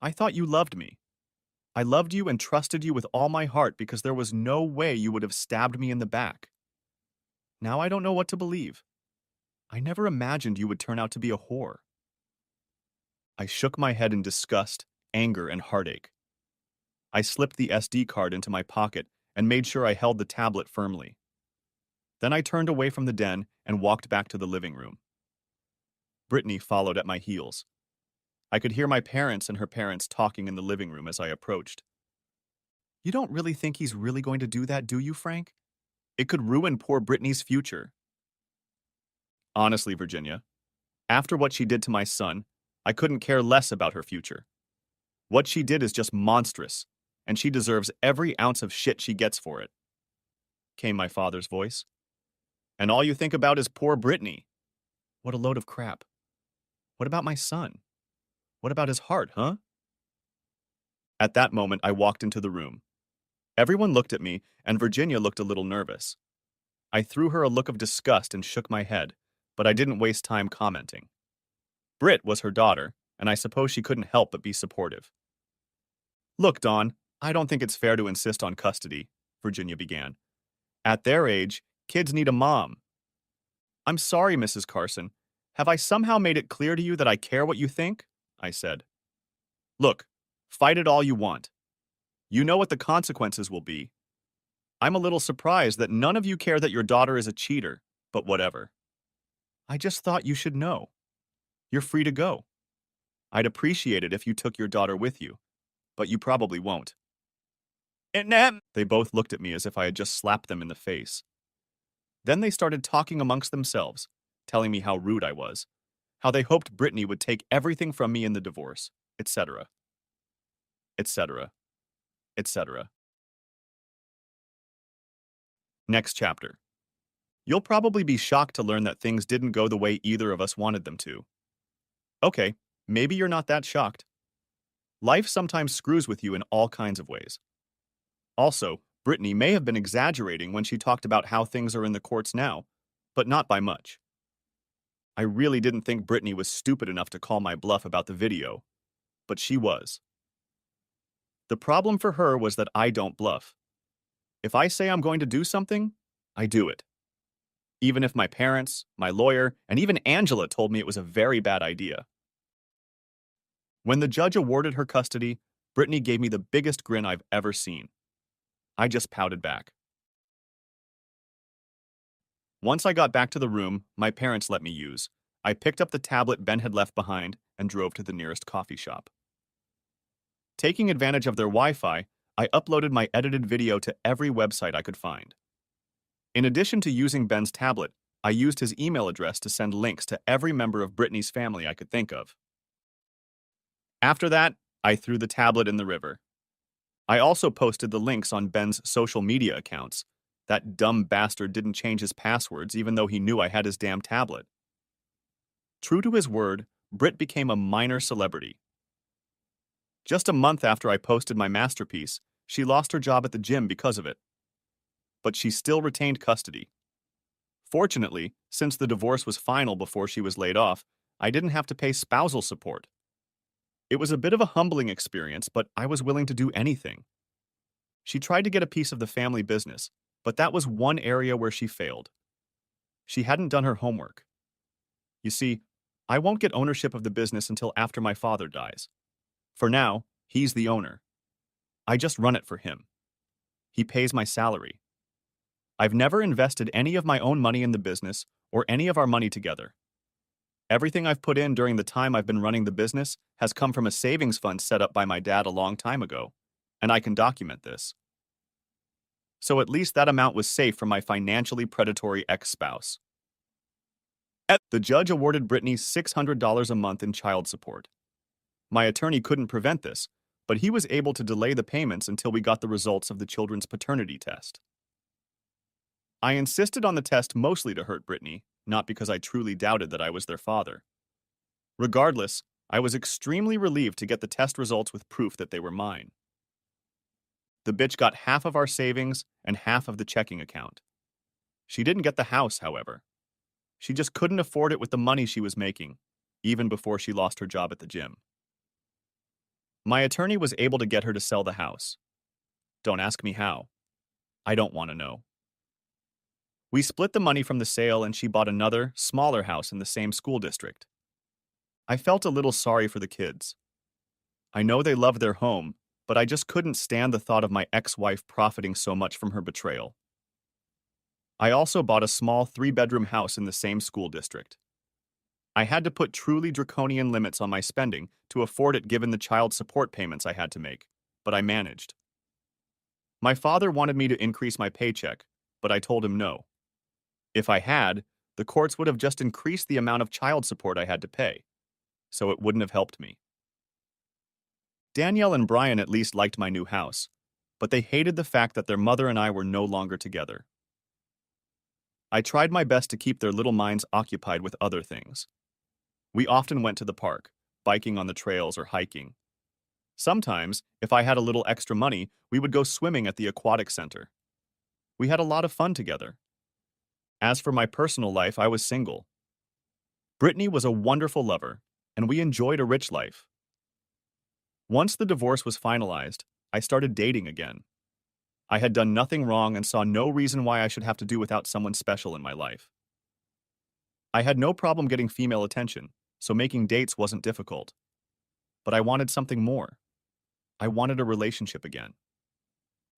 Speaker 1: I thought you loved me. I loved you and trusted you with all my heart because there was no way you would have stabbed me in the back. Now I don't know what to believe. I never imagined you would turn out to be a whore. I shook my head in disgust, anger, and heartache. I slipped the SD card into my pocket and made sure I held the tablet firmly. Then I turned away from the den and walked back to the living room. Brittany followed at my heels. I could hear my parents and her parents talking in the living room as I approached. You don't really think he's really going to do that, do you, Frank? It could ruin poor Brittany's future. Honestly, Virginia, after what she did to my son, I couldn't care less about her future. What she did is just monstrous, and she deserves every ounce of shit she gets for it, came my father's voice. And all you think about is poor Brittany. What a load of crap. What about my son? What about his heart, huh? At that moment, I walked into the room. Everyone looked at me, and Virginia looked a little nervous. I threw her a look of disgust and shook my head, but I didn't waste time commenting. Britt was her daughter, and I suppose she couldn't help but be supportive. Look, Dawn, I don't think it's fair to insist on custody, Virginia began. At their age, kids need a mom. I'm sorry, Mrs. Carson. Have I somehow made it clear to you that I care what you think? I said. Look, fight it all you want. You know what the consequences will be. I'm a little surprised that none of you care that your daughter is a cheater, but whatever. I just thought you should know. You're free to go. I'd appreciate it if you took your daughter with you, but you probably won't. They both looked at me as if I had just slapped them in the face. Then they started talking amongst themselves, telling me how rude I was, how they hoped Brittany would take everything from me in the divorce, etc., etc., etc. Next chapter. You'll probably be shocked to learn that things didn't go the way either of us wanted them to. Okay, maybe you're not that shocked. Life sometimes screws with you in all kinds of ways. Also, Brittany may have been exaggerating when she talked about how things are in the courts now, but not by much. I really didn't think Brittany was stupid enough to call my bluff about the video, but she was. The problem for her was that I don't bluff. If I say I'm going to do something, I do it. Even if my parents, my lawyer, and even Angela told me it was a very bad idea. When the judge awarded her custody, Brittany gave me the biggest grin I've ever seen. I just pouted back. Once I got back to the room my parents let me use, I picked up the tablet Ben had left behind and drove to the nearest coffee shop. Taking advantage of their Wi-Fi, I uploaded my edited video to every website I could find. In addition to using Ben's tablet, I used his email address to send links to every member of Brittany's family I could think of. After that, I threw the tablet in the river. I also posted the links on Ben's social media accounts. That dumb bastard didn't change his passwords even though he knew I had his damn tablet. True to his word, Britt became a minor celebrity. Just a month after I posted my masterpiece, she lost her job at the gym because of it. But she still retained custody. Fortunately, since the divorce was final before she was laid off, I didn't have to pay spousal support. It was a bit of a humbling experience, but I was willing to do anything. She tried to get a piece of the family business, but that was one area where she failed. She hadn't done her homework. You see, I won't get ownership of the business until after my father dies. For now, he's the owner. I just run it for him. He pays my salary. I've never invested any of my own money in the business or any of our money together. Everything I've put in during the time I've been running the business has come from a savings fund set up by my dad a long time ago, and I can document this. So at least that amount was safe from my financially predatory ex-spouse. The judge awarded Brittany $600 a month in child support. My attorney couldn't prevent this, but he was able to delay the payments until we got the results of the children's paternity test. I insisted on the test mostly to hurt Brittany, not because I truly doubted that I was their father. Regardless, I was extremely relieved to get the test results with proof that they were mine. The bitch got half of our savings and half of the checking account. She didn't get the house, however. She just couldn't afford it with the money she was making, even before she lost her job at the gym. My attorney was able to get her to sell the house. Don't ask me how. I don't want to know. We split the money from the sale and she bought another, smaller house in the same school district. I felt a little sorry for the kids. I know they love their home, but I just couldn't stand the thought of my ex-wife profiting so much from her betrayal. I also bought a small 3-bedroom house in the same school district. I had to put truly draconian limits on my spending to afford it given the child support payments I had to make, but I managed. My father wanted me to increase my paycheck, but I told him no. If I had, the courts would have just increased the amount of child support I had to pay, so it wouldn't have helped me. Danielle and Brian at least liked my new house, but they hated the fact that their mother and I were no longer together. I tried my best to keep their little minds occupied with other things. We often went to the park, biking on the trails or hiking. Sometimes, if I had a little extra money, we would go swimming at the aquatic center. We had a lot of fun together. As for my personal life, I was single. Brittany was a wonderful lover, and we enjoyed a rich life. Once the divorce was finalized, I started dating again. I had done nothing wrong and saw no reason why I should have to do without someone special in my life. I had no problem getting female attention, so making dates wasn't difficult. But I wanted something more. I wanted a relationship again.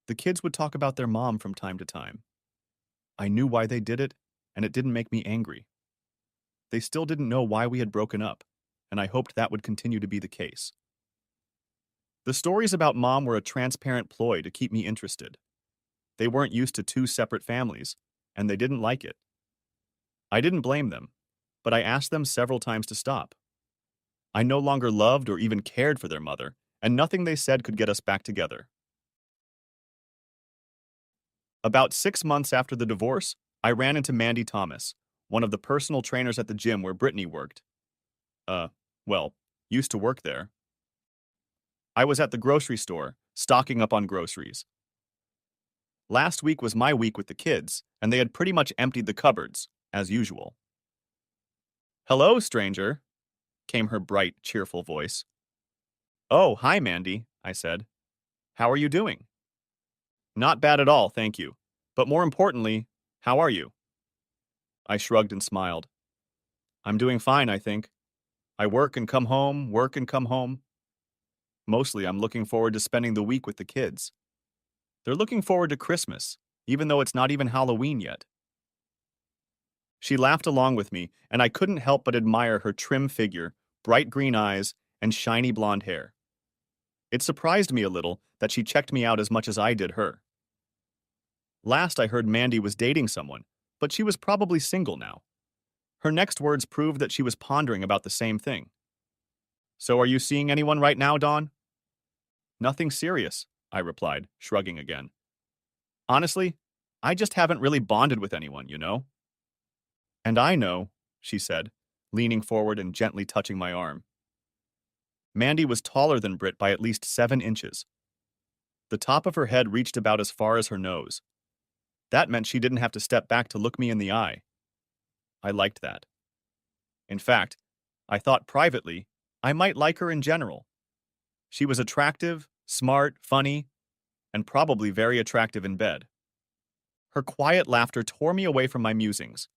Speaker 1: The kids would talk about their mom from time to time. I knew why they did it, and it didn't make me angry. They still didn't know why we had broken up, and I hoped that would continue to be the case. The stories about mom were a transparent ploy to keep me interested. They weren't used to 2 separate families, and they didn't like it. I didn't blame them, but I asked them several times to stop. I no longer loved or even cared for their mother, and nothing they said could get us back together. About 6 months after the divorce, I ran into Mandy Thomas, one of the personal trainers at the gym where Brittany worked. Well, used to work there. I was at the grocery store, stocking up on groceries. Last week was my week with the kids, and they had pretty much emptied the cupboards, as usual. "Hello, stranger," came her bright, cheerful voice. "Oh, hi, Mandy," I said. "How are you doing?" "Not bad at all, thank you. But more importantly, how are you?" I shrugged and smiled. "I'm doing fine, I think. I work and come home, work and come home. Mostly, I'm looking forward to spending the week with the kids. They're looking forward to Christmas, even though it's not even Halloween yet. She laughed along with me, and I couldn't help but admire her trim figure, bright green eyes, and shiny blonde hair. It surprised me a little that she checked me out as much as I did her. Last I heard Mandy was dating someone, but she was probably single now. Her next words proved that she was pondering about the same thing. So are you seeing anyone right now, Dawn? Nothing serious, I replied, shrugging again. Honestly, I just haven't really bonded with anyone, you know? And I know, she said, leaning forward and gently touching my arm. Mandy was taller than Britt by at least 7 inches. The top of her head reached about as far as her nose. That meant she didn't have to step back to look me in the eye. I liked that. In fact, I thought privately I might like her in general. She was attractive, smart, funny, and probably very attractive in bed. Her quiet laughter tore me away from my musings.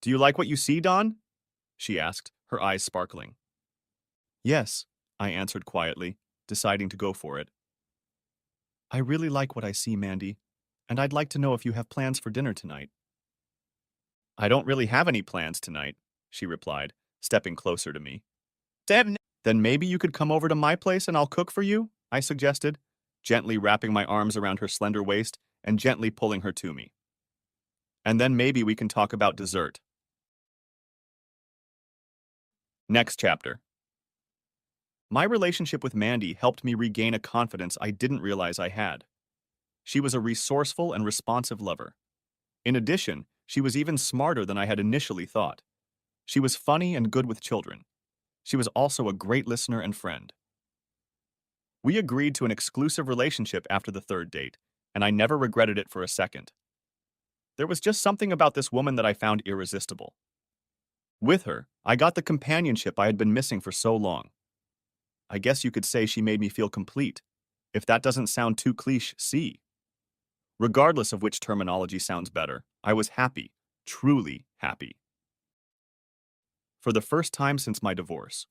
Speaker 1: Do you like what you see, Dawn? She asked, her eyes sparkling. Yes, I answered quietly, deciding to go for it. I really like what I see, Mandy, and I'd like to know if you have plans for dinner tonight. I don't really have any plans tonight, she replied, stepping closer to me. Then maybe you could come over to my place and I'll cook for you, I suggested, gently wrapping my arms around her slender waist and gently pulling her to me. And then maybe we can talk about dessert. Next chapter. My relationship with Mandy helped me regain a confidence I didn't realize I had. She was a resourceful and responsive lover. In addition, she was even smarter than I had initially thought. She was funny and good with children. She was also a great listener and friend. We agreed to an exclusive relationship after the third date, and I never regretted it for a second. There was just something about this woman that I found irresistible. With her, I got the companionship I had been missing for so long. I guess you could say she made me feel complete. If that doesn't sound too cliché. Regardless of which terminology sounds better, I was happy, truly happy. For the first time since my divorce.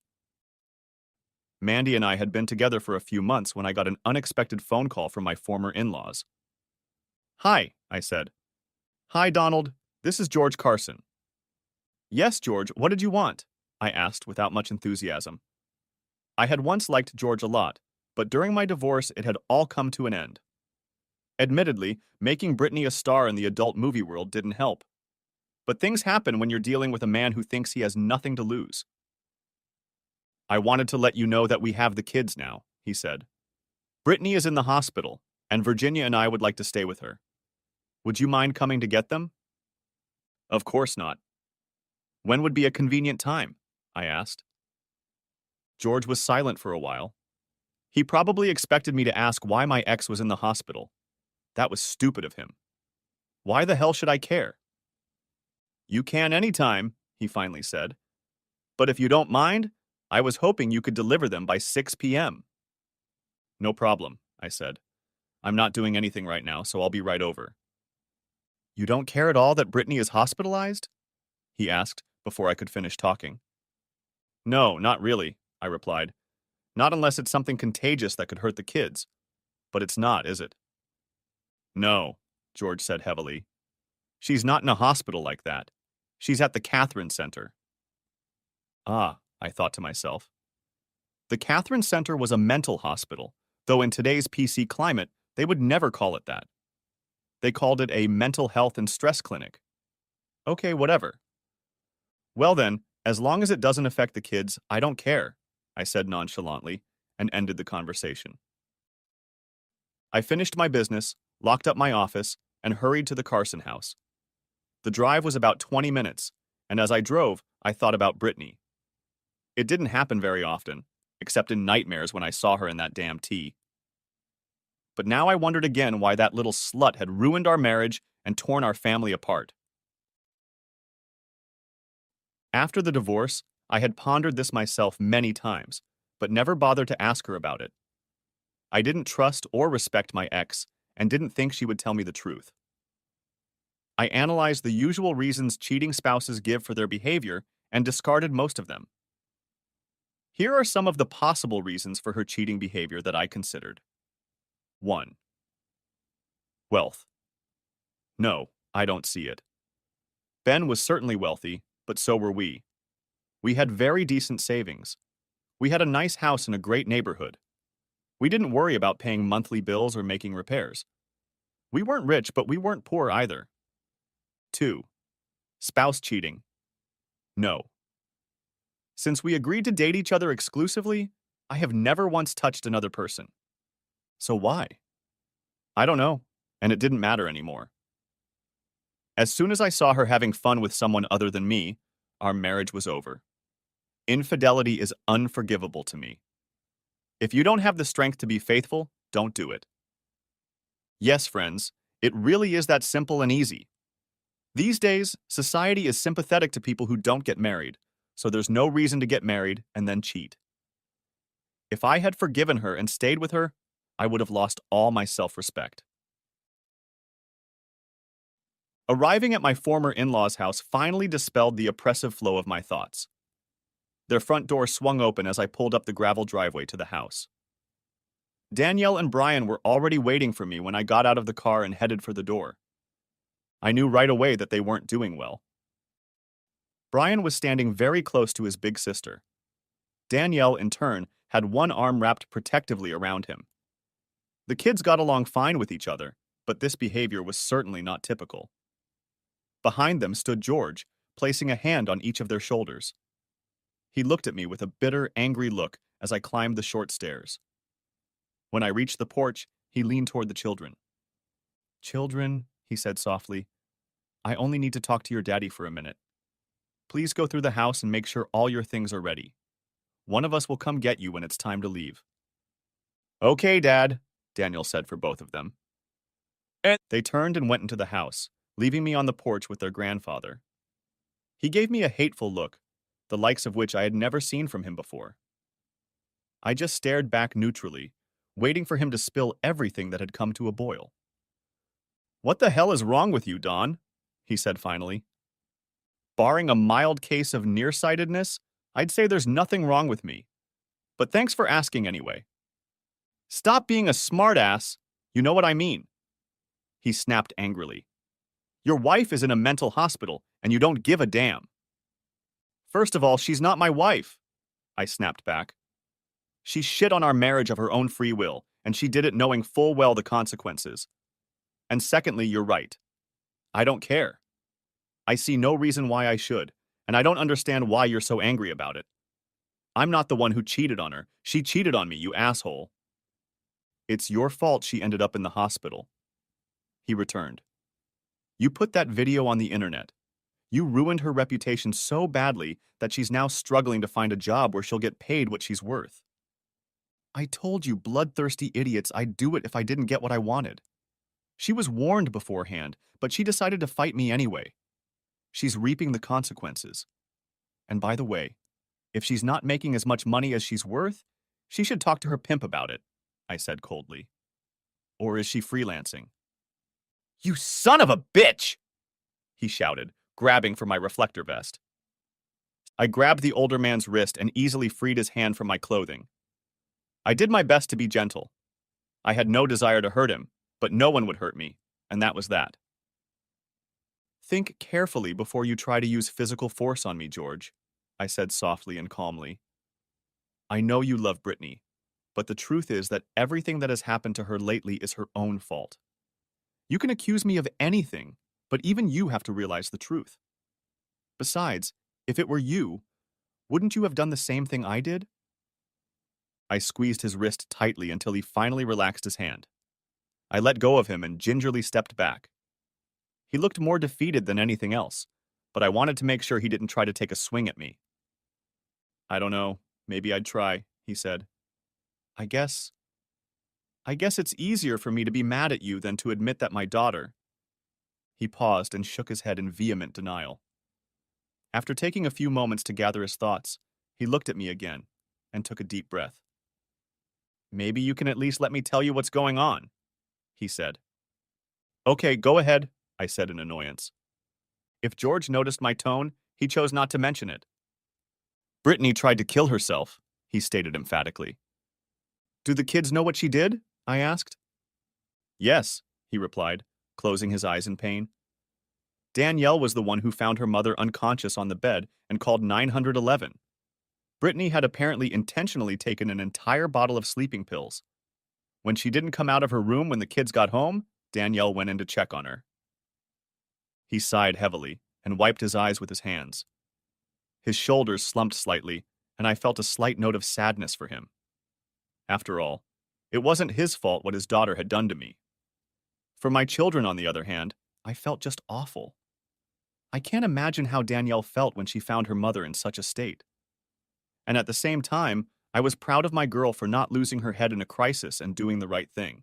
Speaker 1: Mandy and I had been together for a few months when I got an unexpected phone call from my former in-laws. Hi, I said. Hi, Donald. This is George Carson. Yes, George, what did you want? I asked without much enthusiasm. I had once liked George a lot, but during my divorce it had all come to an end. Admittedly, making Brittany a star in the adult movie world didn't help. But things happen when you're dealing with a man who thinks he has nothing to lose. I wanted to let you know that we have the kids now, he said. Brittany is in the hospital, and Virginia and I would like to stay with her. Would you mind coming to get them? Of course not. When would be a convenient time? I asked. George was silent for a while. He probably expected me to ask why my ex was in the hospital. That was stupid of him. Why the hell should I care? You can anytime, he finally said. But if you don't mind, I was hoping you could deliver them by 6 p.m. No problem, I said. I'm not doing anything right now, so I'll be right over. You don't care at all that Brittany is hospitalized? He asked before I could finish talking. No, not really, I replied. Not unless it's something contagious that could hurt the kids. But it's not, is it? No, George said heavily. She's not in a hospital like that. She's at the Catherine Center. Ah, I thought to myself. The Catherine Center was a mental hospital, though in today's PC climate, they would never call it that. They called it a mental health and stress clinic. Okay, whatever. Well then, as long as it doesn't affect the kids, I don't care, I said nonchalantly, and ended the conversation. I finished my business, locked up my office, and hurried to the Carson house. The drive was about 20 minutes, and as I drove, I thought about Brittany. It didn't happen very often, except in nightmares when I saw her in that damn tea. But now I wondered again why that little slut had ruined our marriage and torn our family apart. After the divorce, I had pondered this myself many times, but never bothered to ask her about it. I didn't trust or respect my ex, and didn't think she would tell me the truth. I analyzed the usual reasons cheating spouses give for their behavior and discarded most of them. Here are some of the possible reasons for her cheating behavior that I considered. 1. Wealth. No, I don't see it. Ben was certainly wealthy, but so were we. We had very decent savings. We had a nice house in a great neighborhood. We didn't worry about paying monthly bills or making repairs. We weren't rich, but we weren't poor either. 2. Spouse cheating. No. Since we agreed to date each other exclusively, I have never once touched another person. So why? I don't know, and it didn't matter anymore. As soon as I saw her having fun with someone other than me, our marriage was over. Infidelity is unforgivable to me. If you don't have the strength to be faithful, don't do it. Yes, friends, it really is that simple and easy. These days, society is sympathetic to people who don't get married, so there's no reason to get married and then cheat. If I had forgiven her and stayed with her, I would have lost all my self-respect. Arriving at my former in-laws' house finally dispelled the oppressive flow of my thoughts. Their front door swung open as I pulled up the gravel driveway to the house. Danielle and Brian were already waiting for me when I got out of the car and headed for the door. I knew right away that they weren't doing well. Brian was standing very close to his big sister. Danielle, in turn, had one arm wrapped protectively around him. The kids got along fine with each other, but this behavior was certainly not typical. Behind them stood George, placing a hand on each of their shoulders. He looked at me with a bitter, angry look as I climbed the short stairs. When I reached the porch, he leaned toward the children. "Children," he said softly, "I only need to talk to your daddy for a minute. Please go through the house and make sure all your things are ready. One of us will come get you when it's time to leave." "Okay, Dad," Daniel said for both of them. And they turned and went into the house, leaving me on the porch with their grandfather. He gave me a hateful look, the likes of which I had never seen from him before. I just stared back neutrally, waiting for him to spill everything that had come to a boil. "What the hell is wrong with you, Don?" he said finally. "Barring a mild case of nearsightedness, I'd say there's nothing wrong with me. But thanks for asking anyway." "Stop being a smartass. You know what I mean," he snapped angrily. "Your wife is in a mental hospital, and you don't give a damn." "First of all, she's not my wife," I snapped back. "She shit on our marriage of her own free will, and she did it knowing full well the consequences. And secondly, you're right. I don't care. I see no reason why I should, and I don't understand why you're so angry about it. I'm not the one who cheated on her. She cheated on me, you asshole." "It's your fault she ended up in the hospital," he returned. "You put that video on the internet. You ruined her reputation so badly that she's now struggling to find a job where she'll get paid what she's worth. I told you bloodthirsty idiots I'd do it if I didn't get what I wanted. She was warned beforehand, but she decided to fight me anyway. She's reaping the consequences. And by the way, if she's not making as much money as she's worth, she should talk to her pimp about it," I said coldly. "Or is she freelancing?" "You son of a bitch!" he shouted, grabbing for my reflector vest. I grabbed the older man's wrist and easily freed his hand from my clothing. I did my best to be gentle. I had no desire to hurt him, but no one would hurt me, and that was that. "Think carefully before you try to use physical force on me, George," I said softly and calmly. "I know you love Brittany, but the truth is that everything that has happened to her lately is her own fault. You can accuse me of anything, but even you have to realize the truth. Besides, if it were you, wouldn't you have done the same thing I did?" I squeezed his wrist tightly until he finally relaxed his hand. I let go of him and gingerly stepped back. He looked more defeated than anything else, but I wanted to make sure he didn't try to take a swing at me. "I don't know, maybe I'd try," he said. I guess it's easier for me to be mad at you than to admit that my daughter—" He paused and shook his head in vehement denial. After taking a few moments to gather his thoughts, he looked at me again and took a deep breath. "Maybe you can at least let me tell you what's going on," he said. "Okay, go ahead," I said in annoyance. If George noticed my tone, he chose not to mention it. "Brittany tried to kill herself," he stated emphatically. Do the kids know what she did? I asked. Yes, he replied, closing his eyes in pain. Danielle was the one who found her mother unconscious on the bed and called 911. Brittany had apparently intentionally taken an entire bottle of sleeping pills. When she didn't come out of her room when the kids got home, Danielle went in to check on her. He sighed heavily and wiped his eyes with his hands. His shoulders slumped slightly, and I felt a slight note of sadness for him. After all, it wasn't his fault what his daughter had done to me. For my children, on the other hand, I felt just awful. I can't imagine how Danielle felt when she found her mother in such a state. And at the same time, I was proud of my girl for not losing her head in a crisis and doing the right thing.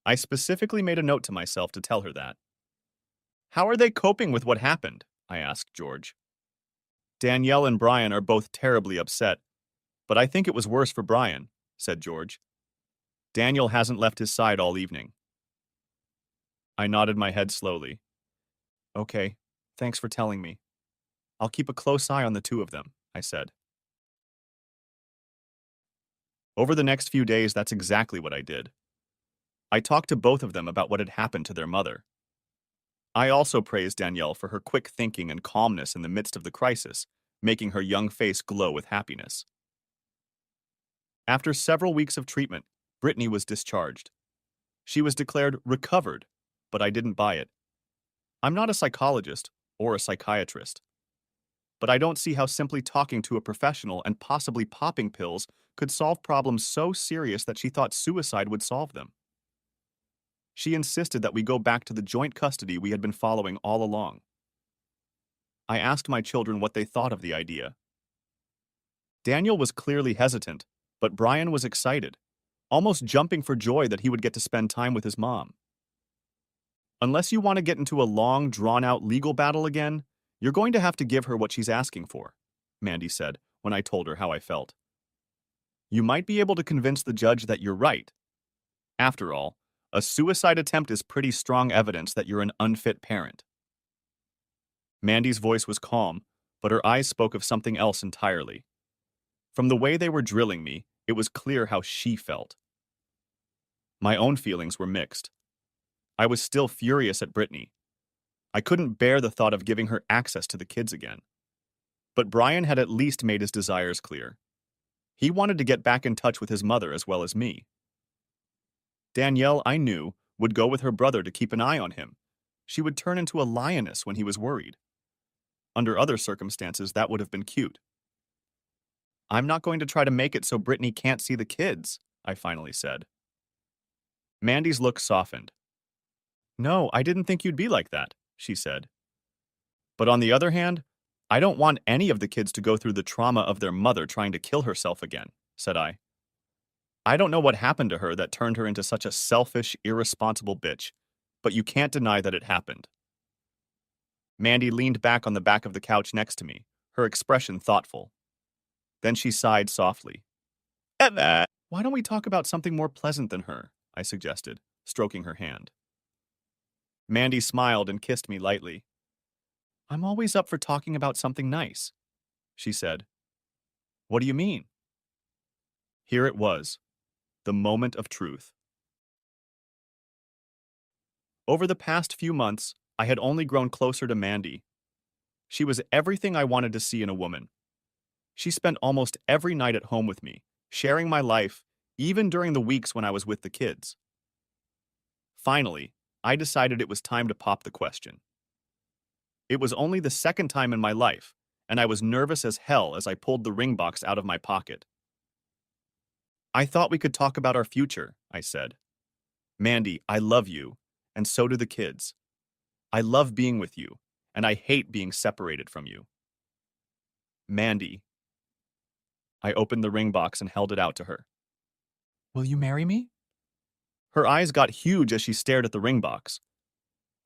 Speaker 1: I specifically made a note to myself to tell her that. How are they coping with what happened? I asked George. Danielle and Brian are both terribly upset, but I think it was worse for Brian, said George. Daniel hasn't left his side all evening. I nodded my head slowly. Okay, thanks for telling me. I'll keep a close eye on the two of them, I said. Over the next few days, that's exactly what I did. I talked to both of them about what had happened to their mother. I also praised Danielle for her quick thinking and calmness in the midst of the crisis, making her young face glow with happiness. After several weeks of treatment, Brittany was discharged. She was declared recovered, but I didn't buy it. I'm not a psychologist or a psychiatrist, but I don't see how simply talking to a professional and possibly popping pills could solve problems so serious that she thought suicide would solve them. She insisted that we go back to the joint custody we had been following all along. I asked my children what they thought of the idea. Daniel was clearly hesitant, but Brian was excited, almost jumping for joy that he would get to spend time with his mom. Unless you want to get into a long, drawn-out legal battle again, you're going to have to give her what she's asking for, Mandy said when I told her how I felt. You might be able to convince the judge that you're right. After all, a suicide attempt is pretty strong evidence that you're an unfit parent. Mandy's voice was calm, but her eyes spoke of something else entirely. From the way they were drilling me, it was clear how she felt. My own feelings were mixed. I was still furious at Brittany. I couldn't bear the thought of giving her access to the kids again. But Brian had at least made his desires clear. He wanted to get back in touch with his mother as well as me. Danielle, I knew, would go with her brother to keep an eye on him. She would turn into a lioness when he was worried. Under other circumstances, that would have been cute. I'm not going to try to make it so Brittany can't see the kids, I finally said. Mandy's look softened. No, I didn't think you'd be like that, she said. But on the other hand, I don't want any of the kids to go through the trauma of their mother trying to kill herself again, said I. I don't know what happened to her that turned her into such a selfish, irresponsible bitch, but you can't deny that it happened. Mandy leaned back on the back of the couch next to me, her expression thoughtful. Then she sighed softly. Why don't we talk about something more pleasant than her? I suggested, stroking her hand. Mandy smiled and kissed me lightly. I'm always up for talking about something nice, she said. What do you mean? Here it was, the moment of truth. Over the past few months, I had only grown closer to Mandy. She was everything I wanted to see in a woman. She spent almost every night at home with me, sharing my life, even during the weeks when I was with the kids. Finally, I decided it was time to pop the question. It was only the second time in my life, and I was nervous as hell as I pulled the ring box out of my pocket. I thought we could talk about our future, I said. Mandy, I love you, and so do the kids. I love being with you, and I hate being separated from you. Mandy. I opened the ring box and held it out to her. Will you marry me? Her eyes got huge as she stared at the ring box.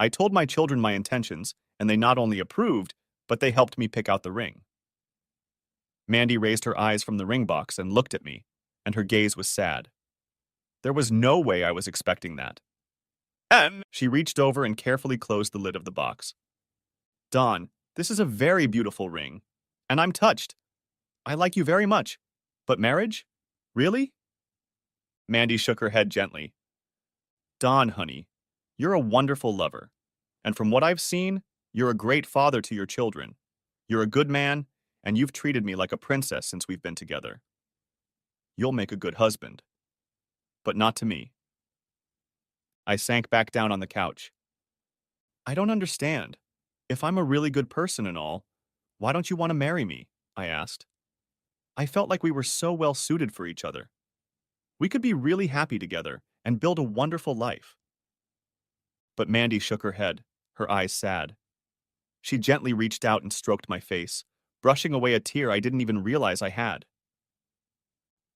Speaker 1: I told my children my intentions, and they not only approved, but they helped me pick out the ring. Mandy raised her eyes from the ring box and looked at me, and her gaze was sad. There was no way I was expecting that. She reached over and carefully closed the lid of the box. Dawn, this is a very beautiful ring, and I'm touched. I like you very much, But marriage? Really? Mandy shook her head gently. Dawn, honey, you're a wonderful lover. And from what I've seen, you're a great father to your children. You're a good man, and you've treated me like a princess since we've been together. You'll make a good husband. But not to me. I sank back down on the couch. I don't understand. If I'm a really good person and all, why don't you want to marry me? I asked. I felt like we were so well suited for each other. We could be really happy together and build a wonderful life. But Mandy shook her head, her eyes sad. She gently reached out and stroked my face, brushing away a tear I didn't even realize I had.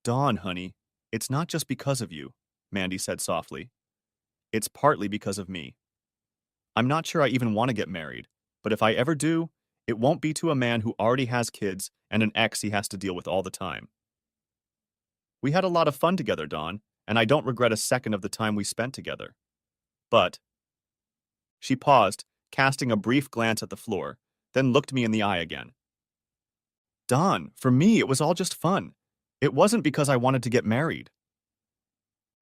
Speaker 1: Dawn, honey, it's not just because of you, Mandy said softly. It's partly because of me. I'm not sure I even want to get married, but if I ever do, it won't be to a man who already has kids and an ex he has to deal with all the time. We had a lot of fun together, Dawn, and I don't regret a second of the time we spent together. But she paused, casting a brief glance at the floor, then looked me in the eye again. Dawn, for me, it was all just fun. It wasn't because I wanted to get married.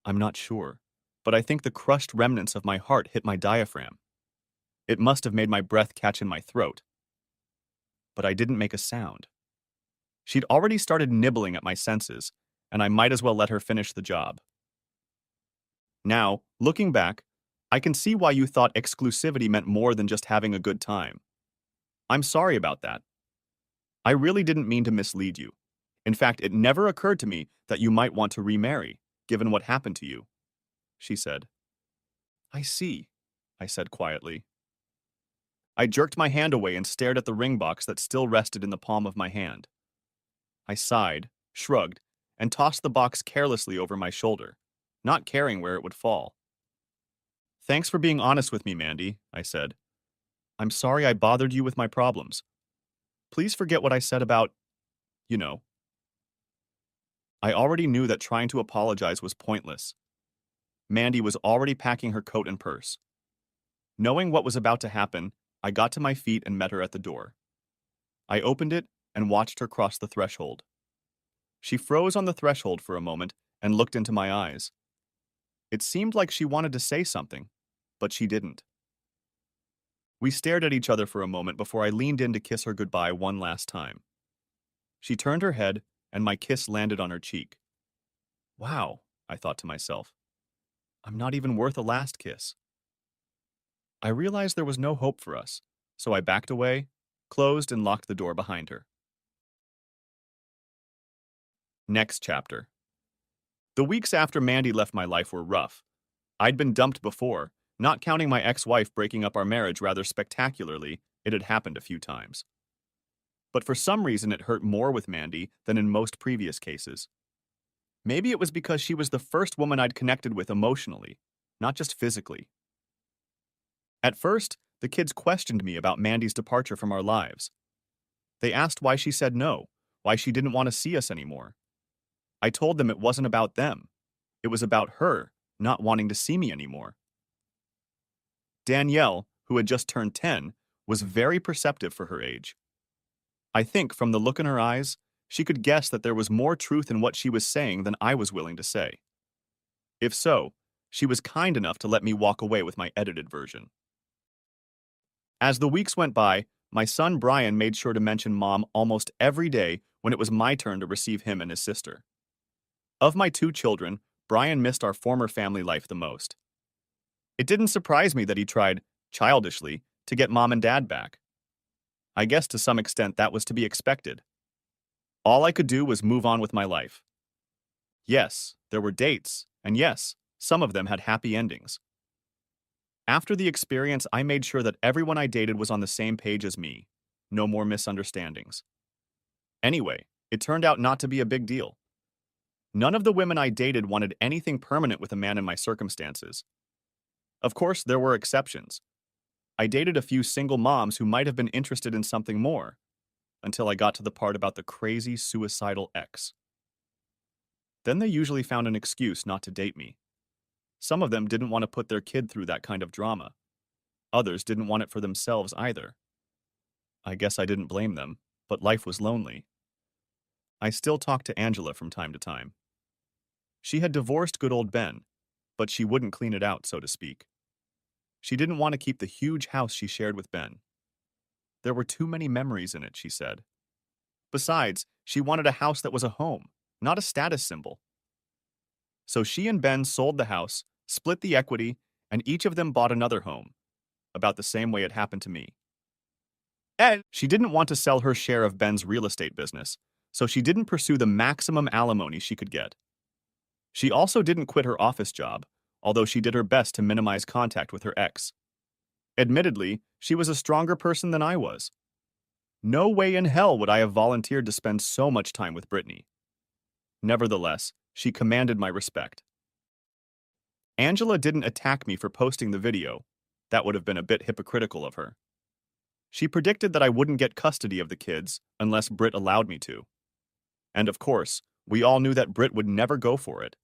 Speaker 1: I'm not sure, but I think the crushed remnants of my heart hit my diaphragm. It must have made my breath catch in my throat. But I didn't make a sound. She'd already started nibbling at my senses, and I might as well let her finish the job. Now, looking back, I can see why you thought exclusivity meant more than just having a good time. I'm sorry about that. I really didn't mean to mislead you. In fact, it never occurred to me that you might want to remarry, given what happened to you, she said. I see, I said quietly. I jerked my hand away and stared at the ring box that still rested in the palm of my hand. I sighed, shrugged, and tossed the box carelessly over my shoulder, not caring where it would fall. Thanks for being honest with me, Mandy, I said. I'm sorry I bothered you with my problems. Please forget what I said about, you know. I already knew that trying to apologize was pointless. Mandy was already packing her coat and purse. Knowing what was about to happen, I got to my feet and met her at the door. I opened it and watched her cross the threshold. She froze on the threshold for a moment and looked into my eyes. It seemed like she wanted to say something, but she didn't. We stared at each other for a moment before I leaned in to kiss her goodbye one last time. She turned her head, and my kiss landed on her cheek. Wow, I thought to myself. I'm not even worth a last kiss. I realized there was no hope for us, so I backed away, closed and locked the door behind her. Next chapter. The weeks after Mandy left my life were rough. I'd been dumped before, not counting my ex-wife breaking up our marriage rather spectacularly. It had happened a few times. But for some reason it hurt more with Mandy than in most previous cases. Maybe it was because she was the first woman I'd connected with emotionally, not just physically. At first, the kids questioned me about Mandy's departure from our lives. They asked why she said no, why she didn't want to see us anymore. I told them it wasn't about them. It was about her not wanting to see me anymore. Danielle, who had just turned 10, was very perceptive for her age. I think, from the look in her eyes, she could guess that there was more truth in what she was saying than I was willing to say. If so, she was kind enough to let me walk away with my edited version. As the weeks went by, my son Brian made sure to mention Mom almost every day when it was my turn to receive him and his sister. Of my two children, Brian missed our former family life the most. It didn't surprise me that he tried, childishly, to get Mom and Dad back. I guess to some extent that was to be expected. All I could do was move on with my life. Yes, there were dates, and yes, some of them had happy endings. After the experience, I made sure that everyone I dated was on the same page as me. No more misunderstandings. Anyway, it turned out not to be a big deal. None of the women I dated wanted anything permanent with a man in my circumstances. Of course, there were exceptions. I dated a few single moms who might have been interested in something more, until I got to the part about the crazy, suicidal ex. Then they usually found an excuse not to date me. Some of them didn't want to put their kid through that kind of drama. Others didn't want it for themselves either. I guess I didn't blame them, but life was lonely. I still talked to Angela from time to time. She had divorced good old Ben, but she wouldn't clean it out, so to speak. She didn't want to keep the huge house she shared with Ben. There were too many memories in it, she said. Besides, she wanted a house that was a home, not a status symbol. So she and Ben sold the house, split the equity, and each of them bought another home, about the same way it happened to me. And she didn't want to sell her share of Ben's real estate business, so she didn't pursue the maximum alimony she could get. She also didn't quit her office job, although she did her best to minimize contact with her ex. Admittedly, she was a stronger person than I was. No way in hell would I have volunteered to spend so much time with Brittany. Nevertheless, she commanded my respect. Angela didn't attack me for posting the video. That would have been a bit hypocritical of her. She predicted that I wouldn't get custody of the kids unless Britt allowed me to. And of course, we all knew that Britt would never go for it.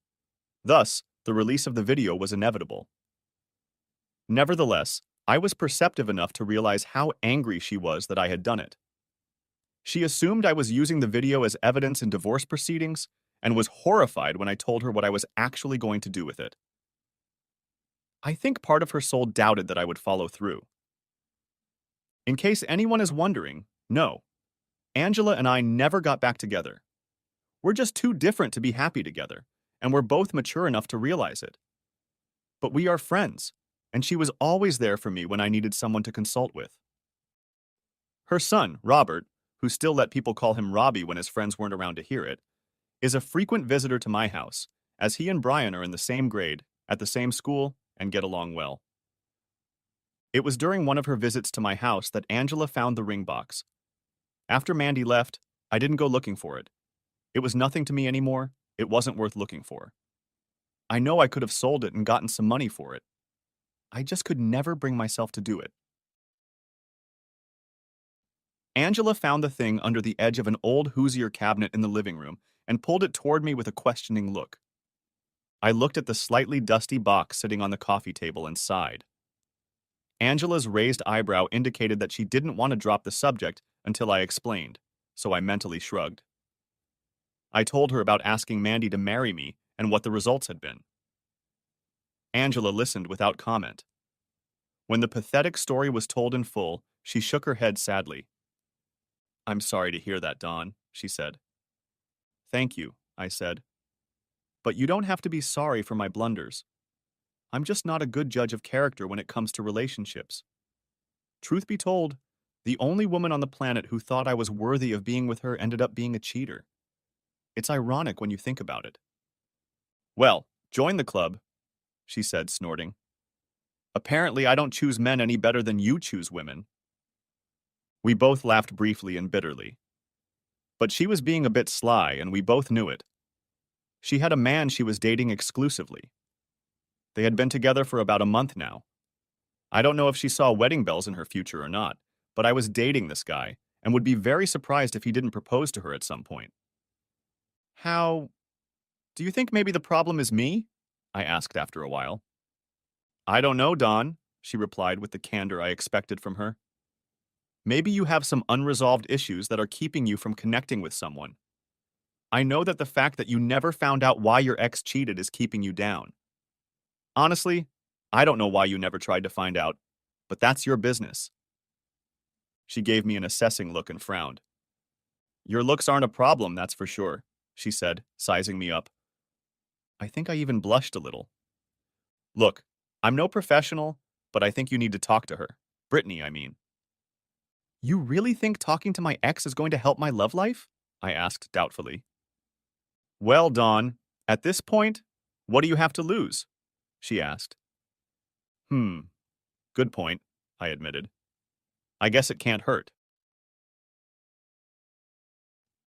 Speaker 1: Thus, the release of the video was inevitable. Nevertheless, I was perceptive enough to realize how angry she was that I had done it. She assumed I was using the video as evidence in divorce proceedings and was horrified when I told her what I was actually going to do with it. I think part of her soul doubted that I would follow through. In case anyone is wondering, no, Angela and I never got back together. We're just too different to be happy together, and we're both mature enough to realize it. But we are friends, and she was always there for me when I needed someone to consult with. Her son, Robert, who still let people call him Robbie when his friends weren't around to hear it, is a frequent visitor to my house, as he and Brian are in the same grade, at the same school, and get along well. It was during one of her visits to my house that Angela found the ring box. After Mandy left, I didn't go looking for it. It was nothing to me anymore. It wasn't worth looking for. I know I could have sold it and gotten some money for it. I just could never bring myself to do it. Angela found the thing under the edge of an old Hoosier cabinet in the living room and pulled it toward me with a questioning look. I looked at the slightly dusty box sitting on the coffee table and sighed. Angela's raised eyebrow indicated that she didn't want to drop the subject until I explained, so I mentally shrugged. I told her about asking Mandy to marry me and what the results had been. Angela listened without comment. When the pathetic story was told in full, she shook her head sadly. "I'm sorry to hear that, Dawn," she said. "Thank you," I said. "But you don't have to be sorry for my blunders. I'm just not a good judge of character when it comes to relationships. Truth be told, the only woman on the planet who thought I was worthy of being with her ended up being a cheater. It's ironic when you think about it." "Well, join the club," she said, snorting. "Apparently I don't choose men any better than you choose women." We both laughed briefly and bitterly. But she was being a bit sly, and we both knew it. She had a man she was dating exclusively. They had been together for about a month now. I don't know if she saw wedding bells in her future or not, but I was dating this guy, and would be very surprised if he didn't propose to her at some point. "How? Do you think maybe the problem is me?" I asked after a while. "I don't know, Dawn," she replied with the candor I expected from her. "Maybe you have some unresolved issues that are keeping you from connecting with someone. I know that the fact that you never found out why your ex cheated is keeping you down. Honestly, I don't know why you never tried to find out, but that's your business." She gave me an assessing look and frowned. "Your looks aren't a problem, that's for sure," she said, sizing me up. I think I even blushed a little. "Look, I'm no professional, but I think you need to talk to her. Brittany, I mean." "You really think talking to my ex is going to help my love life?" I asked doubtfully. "Well, Dawn, at this point, what do you have to lose?" she asked. Good point," I admitted. "I guess it can't hurt."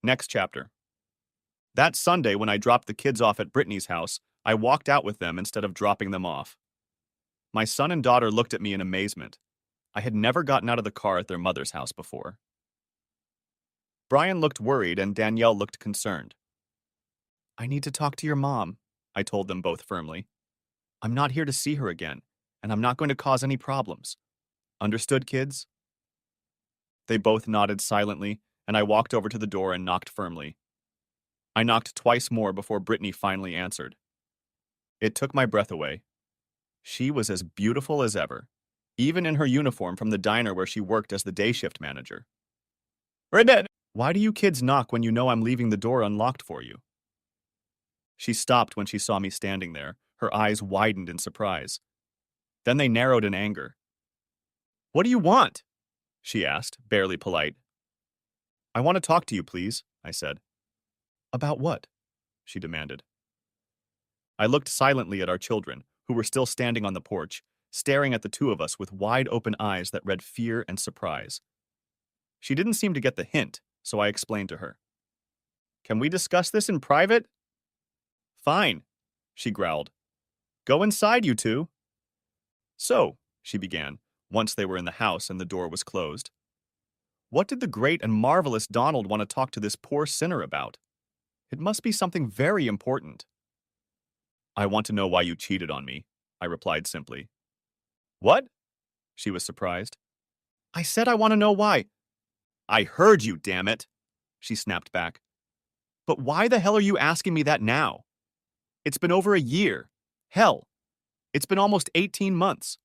Speaker 1: Next chapter. That Sunday when I dropped the kids off at Brittany's house, I walked out with them instead of dropping them off. My son and daughter looked at me in amazement. I had never gotten out of the car at their mother's house before. Brian looked worried and Danielle looked concerned. "I need to talk to your mom," I told them both firmly. "I'm not here to see her again, and I'm not going to cause any problems. Understood, kids?" They both nodded silently, and I walked over to the door and knocked firmly. I knocked twice more before Brittany finally answered. It took my breath away. She was as beautiful as ever, even in her uniform from the diner where she worked as the day shift manager. Brittany! Why do you kids knock when you know I'm leaving the door unlocked for you? She stopped when she saw me standing there, her eyes widened in surprise. Then they narrowed in anger. What do you want? She asked, barely polite. I want to talk to you, please, I said. About what? She demanded. I looked silently at our children, who were still standing on the porch, staring at the two of us with wide-open eyes that read fear and surprise. She didn't seem to get the hint, so I explained to her. Can we discuss this in private? Fine, she growled. Go inside, you two. So, she began, once they were in the house and the door was closed. What did the great and marvelous Donald want to talk to this poor sinner about? It must be something very important. I want to know why you cheated on me, I replied simply. What? She was surprised. I said I want to know why. I heard you, damn it, she snapped back. But why the hell are you asking me that now? It's been over a year. Hell, it's been almost 18 months.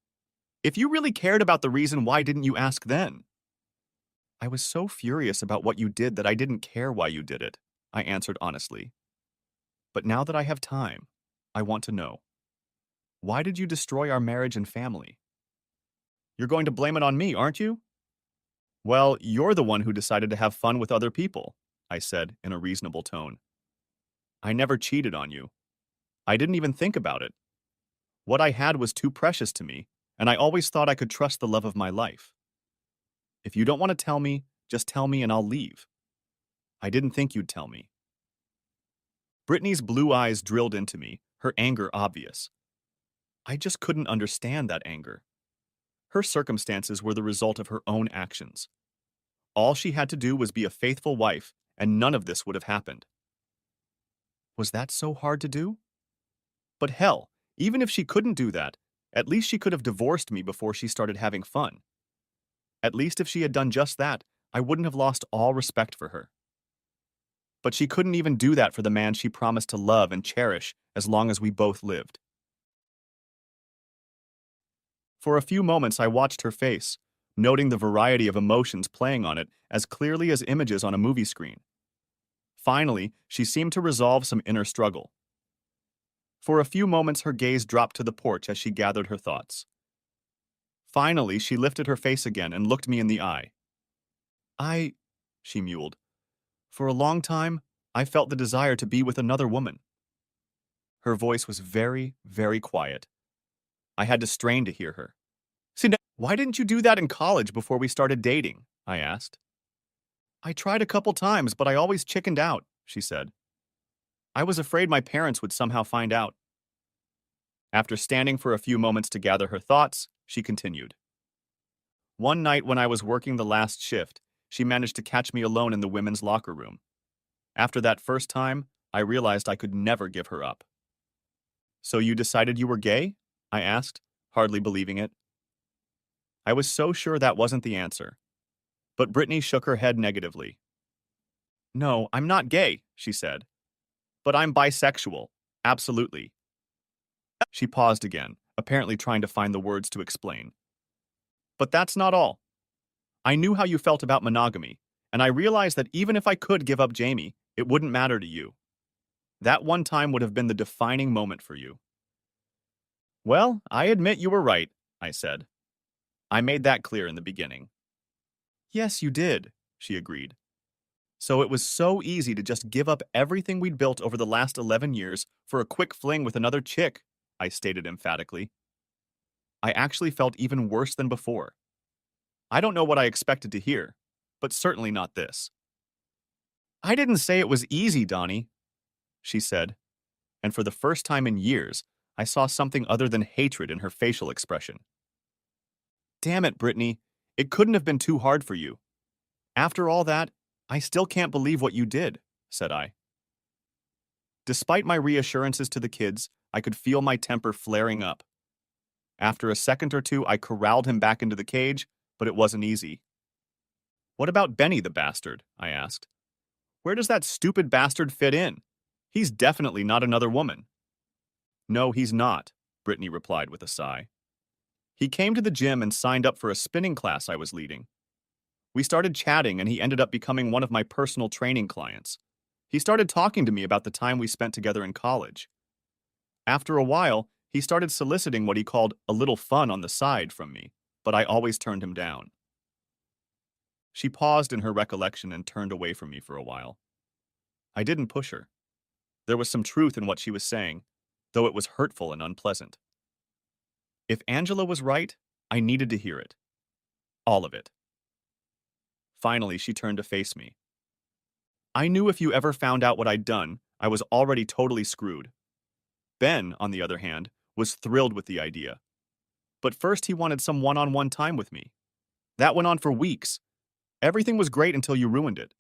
Speaker 1: If you really cared about the reason, why didn't you ask then? I was so furious about what you did that I didn't care why you did it, I answered honestly. But now that I have time, I want to know. Why did you destroy our marriage and family? You're going to blame it on me, aren't you? Well, you're the one who decided to have fun with other people, I said in a reasonable tone. I never cheated on you. I didn't even think about it. What I had was too precious to me, and I always thought I could trust the love of my life. If you don't want to tell me, just tell me and I'll leave. I didn't think you'd tell me. Brittany's blue eyes drilled into me, her anger obvious. I just couldn't understand that anger. Her circumstances were the result of her own actions. All she had to do was be a faithful wife, and none of this would have happened. Was that so hard to do? But hell, even if she couldn't do that, at least she could have divorced me before she started having fun. At least if she had done just that, I wouldn't have lost all respect for her. But she couldn't even do that for the man she promised to love and cherish as long as we both lived. For a few moments I watched her face, noting the variety of emotions playing on it as clearly as images on a movie screen. Finally, she seemed to resolve some inner struggle. For a few moments her gaze dropped to the porch as she gathered her thoughts. Finally, she lifted her face again and looked me in the eye. She mewed. For a long time, I felt the desire to be with another woman. Her voice was very, very quiet. I had to strain to hear her. Why didn't you do that in college before we started dating? I asked. I tried a couple times, but I always chickened out, she said. I was afraid my parents would somehow find out. After standing for a few moments to gather her thoughts, she continued. One night when I was working the last shift, she managed to catch me alone in the women's locker room. After that first time, I realized I could never give her up. So you decided you were gay? I asked, hardly believing it. I was so sure that wasn't the answer. But Brittany shook her head negatively. No, I'm not gay, she said. But I'm bisexual, absolutely. She paused again, apparently trying to find the words to explain. But that's not all. I knew how you felt about monogamy, and I realized that even if I could give up Jamie, it wouldn't matter to you. That one time would have been the defining moment for you. Well, I admit you were right, I said. I made that clear in the beginning. Yes, you did, she agreed. So it was so easy to just give up everything we'd built over the last 11 years for a quick fling with another chick, I stated emphatically. I actually felt even worse than before. I don't know what I expected to hear, but certainly not this. I didn't say it was easy, Donnie, she said, and for the first time in years, I saw something other than hatred in her facial expression. Damn it, Brittany, it couldn't have been too hard for you. After all that, I still can't believe what you did, said I. Despite my reassurances to the kids, I could feel my temper flaring up. After a second or two, I corralled him back into the cage, but it wasn't easy. What about Benny the bastard? I asked. Where does that stupid bastard fit in? He's definitely not another woman. No, he's not, Brittany replied with a sigh. He came to the gym and signed up for a spinning class I was leading. We started chatting and he ended up becoming one of my personal training clients. He started talking to me about the time we spent together in college. After a while, he started soliciting what he called a little fun on the side from me, but I always turned him down. She paused in her recollection and turned away from me for a while. I didn't push her. There was some truth in what she was saying, though it was hurtful and unpleasant. If Angela was right, I needed to hear it. All of it. Finally, she turned to face me. I knew if you ever found out what I'd done, I was already totally screwed. Ben, on the other hand, was thrilled with the idea. But first he wanted some one-on-one time with me. That went on for weeks. Everything was great until you ruined it.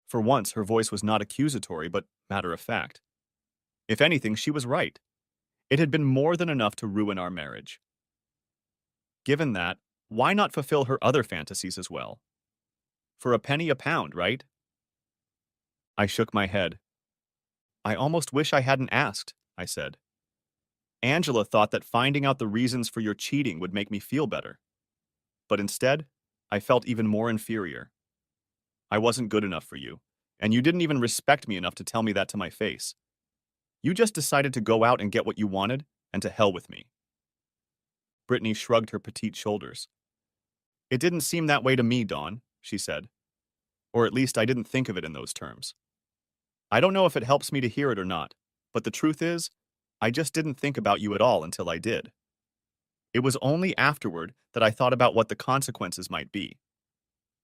Speaker 1: For once, her voice was not accusatory, but matter of fact. If anything, she was right. It had been more than enough to ruin our marriage. Given that, why not fulfill her other fantasies as well? For a penny a pound, right? I shook my head. I almost wish I hadn't asked, I said. Angela thought that finding out the reasons for your cheating would make me feel better. But instead, I felt even more inferior. I wasn't good enough for you, and you didn't even respect me enough to tell me that to my face. You just decided to go out and get what you wanted, and to hell with me. Brittany shrugged her petite shoulders. It didn't seem that way to me, Dawn, she said. Or at least I didn't think of it in those terms. I don't know if it helps me to hear it or not, but the truth is, I just didn't think about you at all until I did. It was only afterward that I thought about what the consequences might be.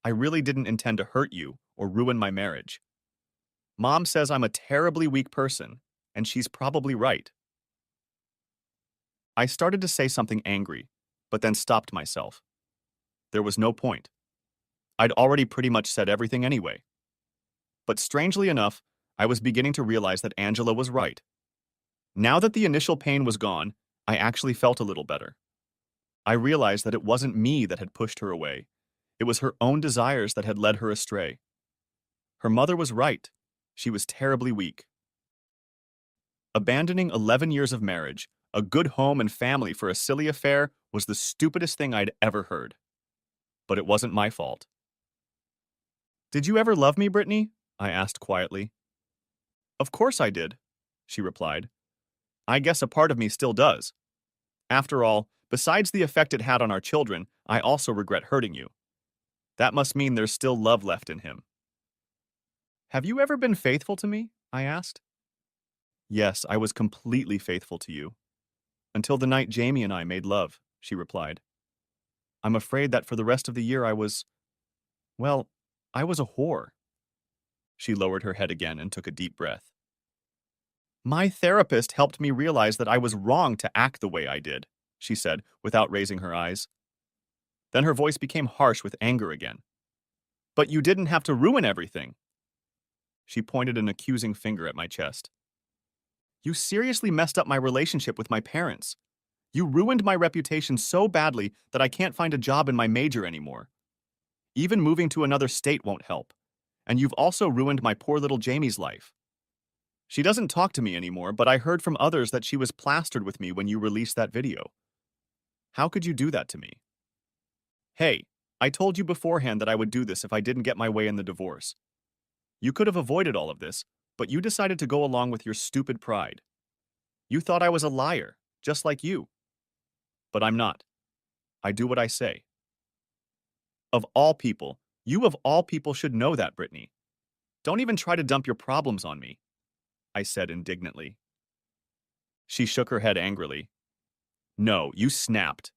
Speaker 1: I really didn't intend to hurt you or ruin my marriage. Mom says I'm a terribly weak person, and she's probably right. I started to say something angry, but then stopped myself. There was no point. I'd already pretty much said everything anyway. But strangely enough, I was beginning to realize that Angela was right. Now that the initial pain was gone, I actually felt a little better. I realized that it wasn't me that had pushed her away. It was her own desires that had led her astray. Her mother was right. She was terribly weak. Abandoning 11 years of marriage, a good home and family for a silly affair was the stupidest thing I'd ever heard. But it wasn't my fault. Did you ever love me, Brittany? I asked quietly. Of course I did, she replied. I guess a part of me still does. After all, besides the effect it had on our children, I also regret hurting you. That must mean there's still love left in him. Have you ever been faithful to me? I asked. Yes, I was completely faithful to you. Until the night Jamie and I made love, she replied. I'm afraid that for the rest of the year I was a whore. She lowered her head again and took a deep breath. My therapist helped me realize that I was wrong to act the way I did, she said, without raising her eyes. Then her voice became harsh with anger again. But you didn't have to ruin everything. She pointed an accusing finger at my chest. You seriously messed up my relationship with my parents. You ruined my reputation so badly that I can't find a job in my major anymore. Even moving to another state won't help. And you've also ruined my poor little Jamie's life. She doesn't talk to me anymore, but I heard from others that she was plastered with me when you released that video. How could you do that to me? Hey, I told you beforehand that I would do this if I didn't get my way in the divorce. You could have avoided all of this, but you decided to go along with your stupid pride. You thought I was a liar, just like you. But I'm not. I do what I say. Of all people, you of all people should know that, Brittany. Don't even try to dump your problems on me, I said indignantly. She shook her head angrily. No, you snapped.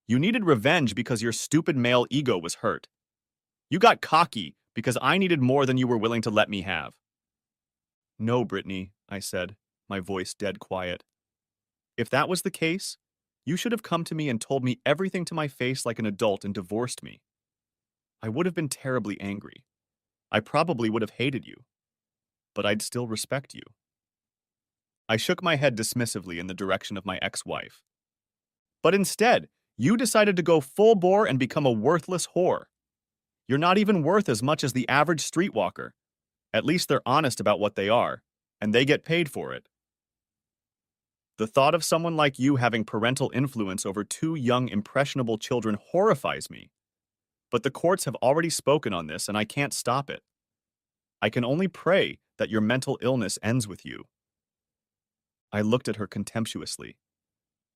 Speaker 1: You needed revenge because your stupid male ego was hurt. You got cocky because I needed more than you were willing to let me have. No, Brittany, I said, my voice dead quiet. If that was the case, you should have come to me and told me everything to my face like an adult and divorced me. I would have been terribly angry. I probably would have hated you. But I'd still respect you. I shook my head dismissively in the direction of my ex-wife. But instead, you decided to go full bore and become a worthless whore. You're not even worth as much as the average streetwalker, At least they're honest about what they are, and they get paid for it. The thought of someone like you having parental influence over two young, impressionable children horrifies me. But the courts have already spoken on this, and I can't stop it. I can only pray that your mental illness ends with you. I looked at her contemptuously.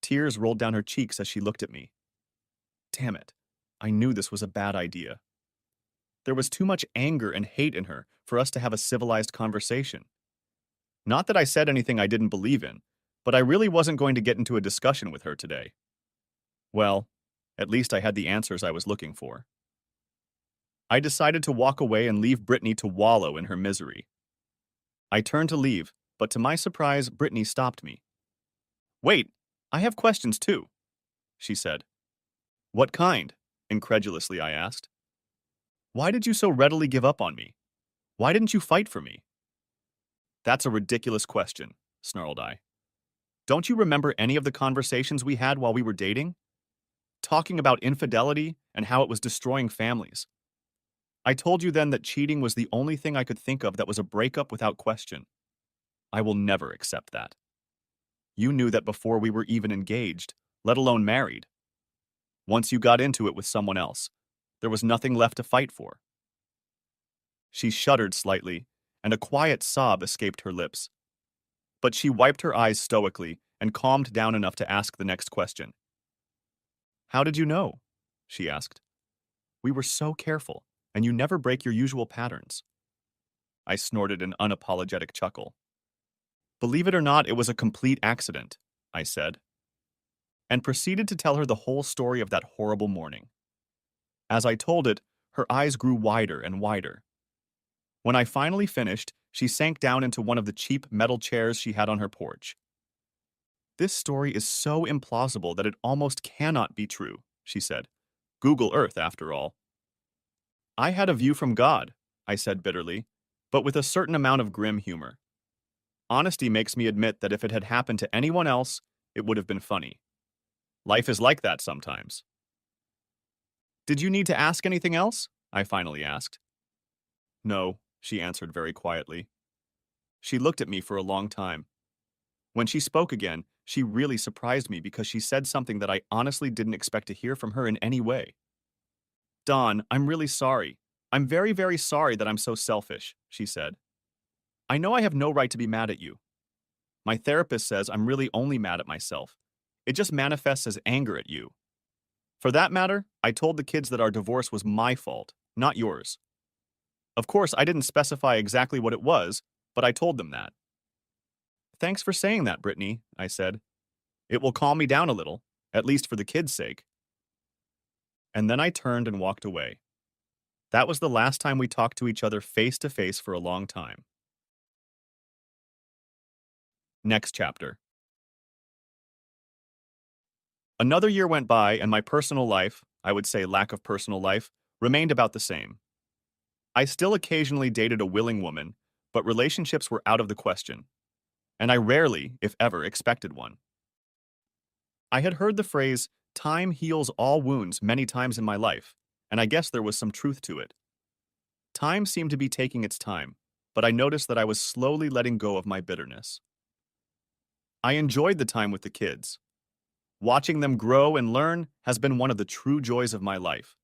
Speaker 1: Tears rolled down her cheeks as she looked at me. Damn it. I knew this was a bad idea. There was too much anger and hate in her for us to have a civilized conversation. Not that I said anything I didn't believe in, but I really wasn't going to get into a discussion with her today. Well, at least I had the answers I was looking for. I decided to walk away and leave Brittany to wallow in her misery. I turned to leave, but to my surprise, Brittany stopped me. Wait, I have questions too, she said. What kind? Incredulously, I asked. Why did you so readily give up on me? Why didn't you fight for me? That's a ridiculous question, snarled I. Don't you remember any of the conversations we had while we were dating? Talking about infidelity and how it was destroying families. I told you then that cheating was the only thing I could think of that was a breakup without question. I will never accept that. You knew that before we were even engaged, let alone married. Once you got into it with someone else, there was nothing left to fight for. She shuddered slightly, and a quiet sob escaped her lips. But she wiped her eyes stoically and calmed down enough to ask the next question. How did you know? She asked. We were so careful, and you never break your usual patterns. I snorted an unapologetic chuckle. Believe it or not, it was a complete accident, I said, and proceeded to tell her the whole story of that horrible morning. As I told it, her eyes grew wider and wider. When I finally finished, she sank down into one of the cheap metal chairs she had on her porch. This story is so implausible that it almost cannot be true, she said. Google Earth, after all. I had a view from God, I said bitterly, but with a certain amount of grim humor. Honesty makes me admit that if it had happened to anyone else, it would have been funny. Life is like that sometimes. Did you need to ask anything else? I finally asked. No, she answered very quietly. She looked at me for a long time. When she spoke again, she really surprised me because she said something that I honestly didn't expect to hear from her in any way. Dawn, I'm really sorry. I'm very, very sorry that I'm so selfish, she said. I know I have no right to be mad at you. My therapist says I'm really only mad at myself. It just manifests as anger at you. For that matter, I told the kids that our divorce was my fault, not yours. Of course, I didn't specify exactly what it was, but I told them that. Thanks for saying that, Brittany, I said. It will calm me down a little, at least for the kids' sake. And then I turned and walked away. That was the last time we talked to each other face to face for a long time. Next chapter. Another year went by, and my personal life, I would say lack of personal life, remained about the same. I still occasionally dated a willing woman, but relationships were out of the question, and I rarely, if ever, expected one. I had heard the phrase, time heals all wounds, many times in my life, and I guess there was some truth to it. Time seemed to be taking its time, but I noticed that I was slowly letting go of my bitterness. I enjoyed the time with the kids. Watching them grow and learn has been one of the true joys of my life.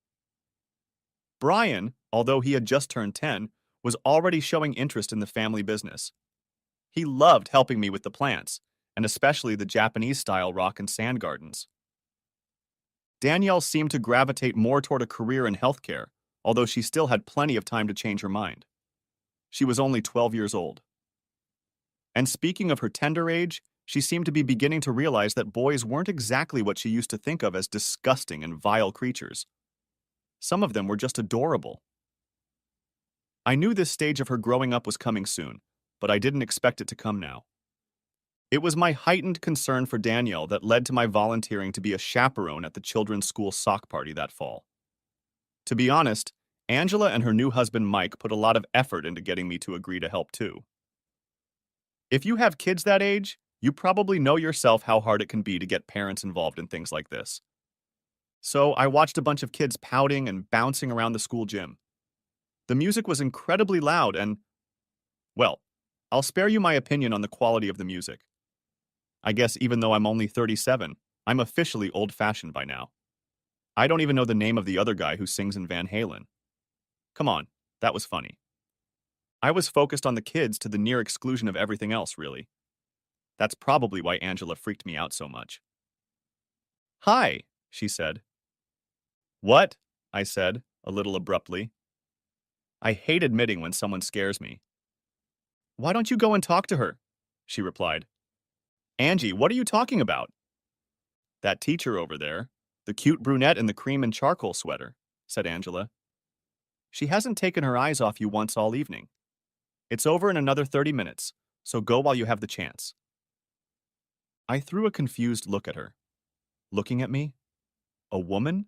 Speaker 1: Brian, although he had just turned 10, was already showing interest in the family business. He loved helping me with the plants, and especially the Japanese-style rock and sand gardens. Danielle seemed to gravitate more toward a career in healthcare, although she still had plenty of time to change her mind. She was only 12 years old. And speaking of her tender age, she seemed to be beginning to realize that boys weren't exactly what she used to think of as disgusting and vile creatures. Some of them were just adorable. I knew this stage of her growing up was coming soon, but I didn't expect it to come now. It was my heightened concern for Danielle that led to my volunteering to be a chaperone at the children's school sock party that fall. To be honest, Angela and her new husband Mike put a lot of effort into getting me to agree to help too. If you have kids that age, you probably know yourself how hard it can be to get parents involved in things like this. So I watched a bunch of kids pouting and bouncing around the school gym. The music was incredibly loud and, Well, I'll spare you my opinion on the quality of the music. I guess even though I'm only 37, I'm officially old-fashioned by now. I don't even know the name of the other guy who sings in Van Halen. Come on, that was funny. I was focused on the kids to the near exclusion of everything else, really. That's probably why Angela freaked me out so much. Hi, she said. What? I said, a little abruptly. I hate admitting when someone scares me. Why don't you go and talk to her? She replied. Angie, what are you talking about? That teacher over there, the cute brunette in the cream and charcoal sweater, said Angela. She hasn't taken her eyes off you once all evening. It's over in another 30 minutes, so go while you have the chance. I threw a confused look at her. Looking at me? A woman?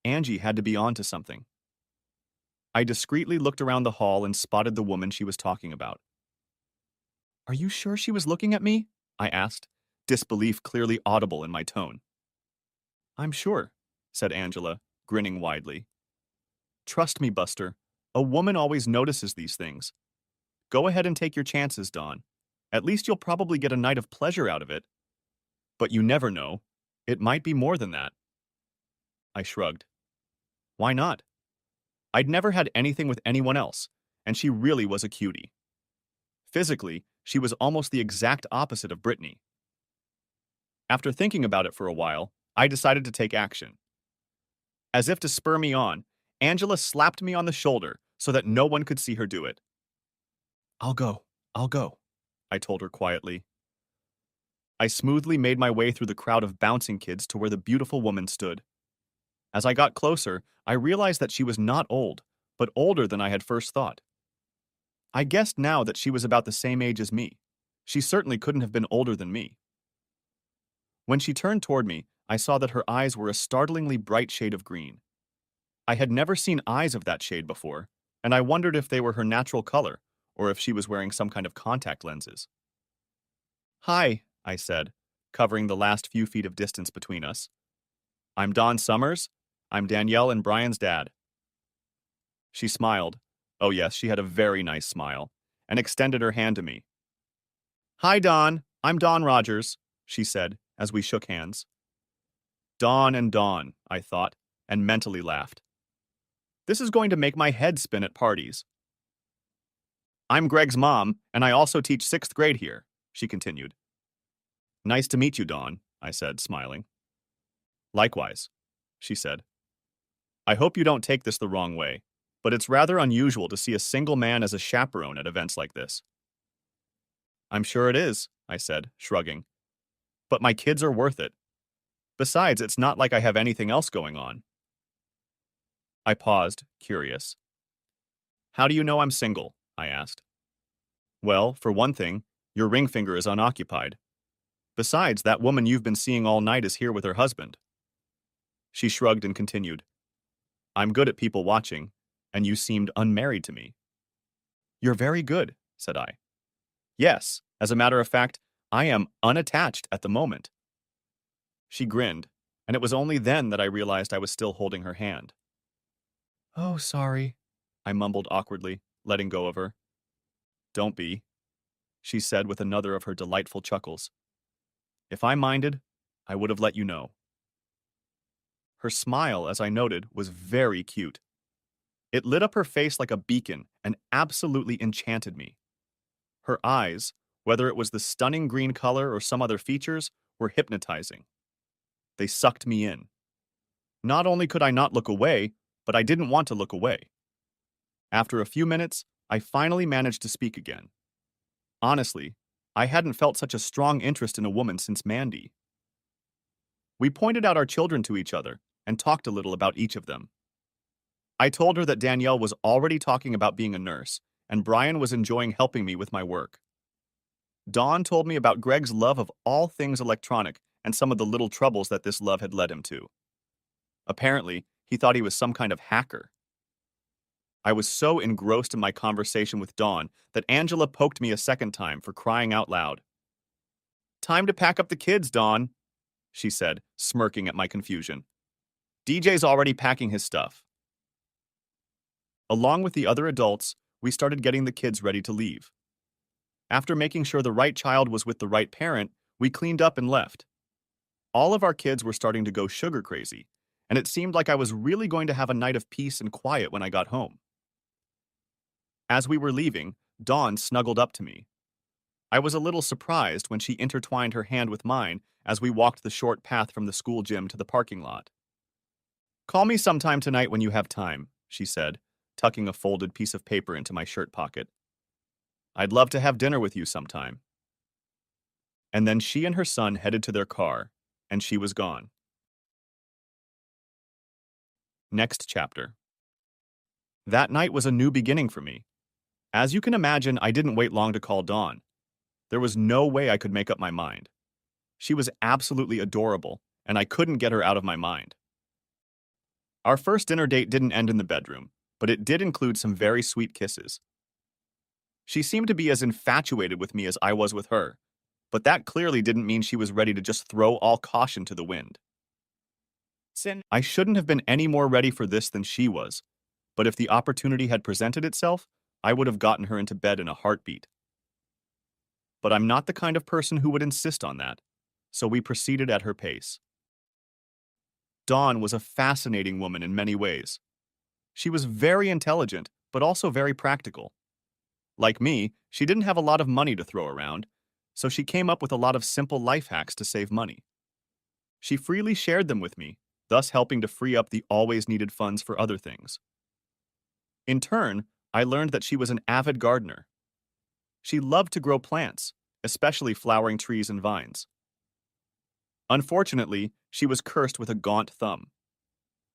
Speaker 1: Angie had to be on to something. I discreetly looked around the hall and spotted the woman she was talking about. Are you sure she was looking at me? I asked, disbelief clearly audible in my tone. I'm sure, said Angela, grinning widely. Trust me, Buster. A woman always notices these things. Go ahead and take your chances, Dawn. At least you'll probably get a night of pleasure out of it. But you never know. It might be more than that. I shrugged. Why not? I'd never had anything with anyone else, and she really was a cutie. Physically, she was almost the exact opposite of Brittany. After thinking about it for a while, I decided to take action. As if to spur me on, Angela slapped me on the shoulder so that no one could see her do it. I'll go, I told her quietly. I smoothly made my way through the crowd of bouncing kids to where the beautiful woman stood. As I got closer, I realized that she was not old, but older than I had first thought. I guessed now that she was about the same age as me. She certainly couldn't have been older than me. When she turned toward me, I saw that her eyes were a startlingly bright shade of green. I had never seen eyes of that shade before, and I wondered if they were her natural color, or if she was wearing some kind of contact lenses. Hi, I said, covering the last few feet of distance between us. I'm Don Summers. I'm Danielle and Brian's dad. She smiled. Oh yes, she had a very nice smile, and extended her hand to me. Hi, Don. I'm Don Rogers, she said, as we shook hands. Dawn and Dawn, I thought, and mentally laughed. This is going to make my head spin at parties. I'm Greg's mom, and I also teach 6th grade here, she continued. Nice to meet you, Dawn, I said, smiling. Likewise, she said. I hope you don't take this the wrong way, but it's rather unusual to see a single man as a chaperone at events like this. I'm sure it is, I said, shrugging. But my kids are worth it. Besides, it's not like I have anything else going on. I paused, curious. How do you know I'm single? I asked. Well, for one thing, your ring finger is unoccupied. Besides, that woman you've been seeing all night is here with her husband. She shrugged and continued. I'm good at people watching, and you seemed unmarried to me. You're very good, said I. Yes, as a matter of fact, I am unattached at the moment. She grinned, and it was only then that I realized I was still holding her hand. Oh, sorry, I mumbled awkwardly, letting go of her. Don't be, she said with another of her delightful chuckles. If I minded, I would have let you know. Her smile, as I noted, was very cute. It lit up her face like a beacon and absolutely enchanted me. Her eyes, whether it was the stunning green color or some other features, were hypnotizing. They sucked me in. Not only could I not look away, but I didn't want to look away. After a few minutes, I finally managed to speak again. Honestly, I hadn't felt such a strong interest in a woman since Mandy. We pointed out our children to each other and talked a little about each of them. I told her that Danielle was already talking about being a nurse, and Brian was enjoying helping me with my work. Dawn told me about Greg's love of all things electronic and some of the little troubles that this love had led him to. Apparently, he thought he was some kind of hacker. I was so engrossed in my conversation with Dawn that Angela poked me a second time for crying out loud. Time to pack up the kids, Dawn, she said, smirking at my confusion. DJ's already packing his stuff. Along with the other adults, we started getting the kids ready to leave. After making sure the right child was with the right parent, we cleaned up and left. All of our kids were starting to go sugar crazy, and it seemed like I was really going to have a night of peace and quiet when I got home. As we were leaving, Dawn snuggled up to me. I was a little surprised when she intertwined her hand with mine as we walked the short path from the school gym to the parking lot. "Call me sometime tonight when you have time," she said, tucking a folded piece of paper into my shirt pocket. "I'd love to have dinner with you sometime." And then she and her son headed to their car, and she was gone. Next chapter. That night was a new beginning for me. As you can imagine, I didn't wait long to call Dawn. There was no way I could make up my mind. She was absolutely adorable, and I couldn't get her out of my mind. Our first dinner date didn't end in the bedroom, but it did include some very sweet kisses. She seemed to be as infatuated with me as I was with her, but that clearly didn't mean she was ready to just throw all caution to the wind. I shouldn't have been any more ready for this than she was, but if the opportunity had presented itself, I would have gotten her into bed in a heartbeat. But I'm not the kind of person who would insist on that, so we proceeded at her pace. Dawn was a fascinating woman in many ways. She was very intelligent, but also very practical. Like me, she didn't have a lot of money to throw around, so she came up with a lot of simple life hacks to save money. She freely shared them with me, thus helping to free up the always needed funds for other things. In turn, I learned that she was an avid gardener. She loved to grow plants, especially flowering trees and vines. Unfortunately, she was cursed with a gaunt thumb.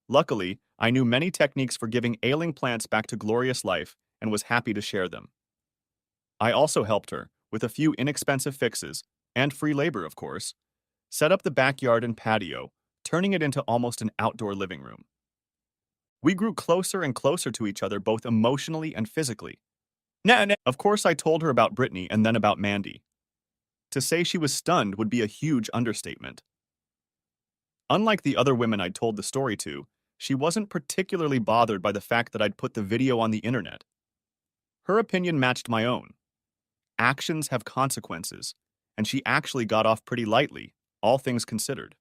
Speaker 1: Luckily, I knew many techniques for giving ailing plants back to glorious life and was happy to share them. I also helped her, with a few inexpensive fixes, and free labor of course, set up the backyard and patio, turning it into almost an outdoor living room. We grew closer and closer to each other both emotionally and physically. Of course, I told her about Brittany and then about Mandy. To say she was stunned would be a huge understatement. Unlike the other women I'd told the story to, she wasn't particularly bothered by the fact that I'd put the video on the internet. Her opinion matched my own. Actions have consequences, and she actually got off pretty lightly, all things considered.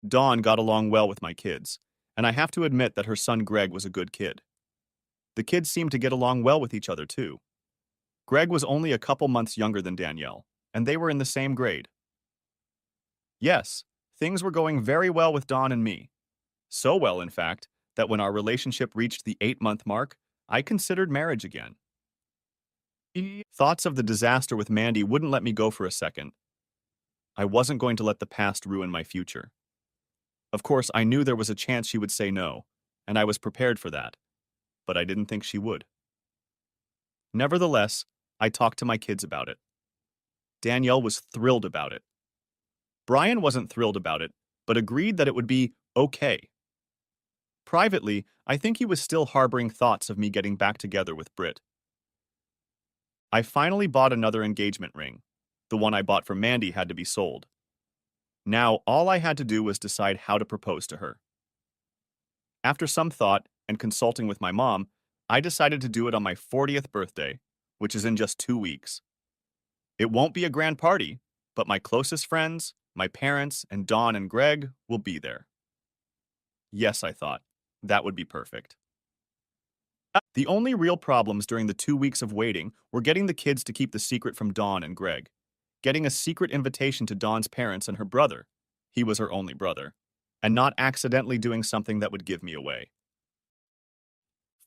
Speaker 1: Dawn got along well with my kids, and I have to admit that her son Greg was a good kid. The kids seemed to get along well with each other too. Greg was only a couple months younger than Danielle, and they were in the same grade. Yes, things were going very well with Dawn and me. So well, in fact, that when our relationship reached the 8-month mark, I considered marriage again. Thoughts of the disaster with Mandy wouldn't let me go for a second. I wasn't going to let the past ruin my future. Of course, I knew there was a chance she would say no, and I was prepared for that, but I didn't think she would. Nevertheless, I talked to my kids about it. Danielle was thrilled about it. Brian wasn't thrilled about it, but agreed that it would be okay. Privately, I think he was still harboring thoughts of me getting back together with Britt. I finally bought another engagement ring. The one I bought for Mandy had to be sold. Now, all I had to do was decide how to propose to her. After some thought and consulting with my mom, I decided to do it on my 40th birthday, which is in just 2 weeks. It won't be a grand party, but my closest friends, my parents, and Dawn and Greg will be there. Yes, I thought, that would be perfect. The only real problems during the 2 weeks of waiting were getting the kids to keep the secret from Dawn and Greg, getting a secret invitation to Dawn's parents and her brother, he was her only brother, and not accidentally doing something that would give me away.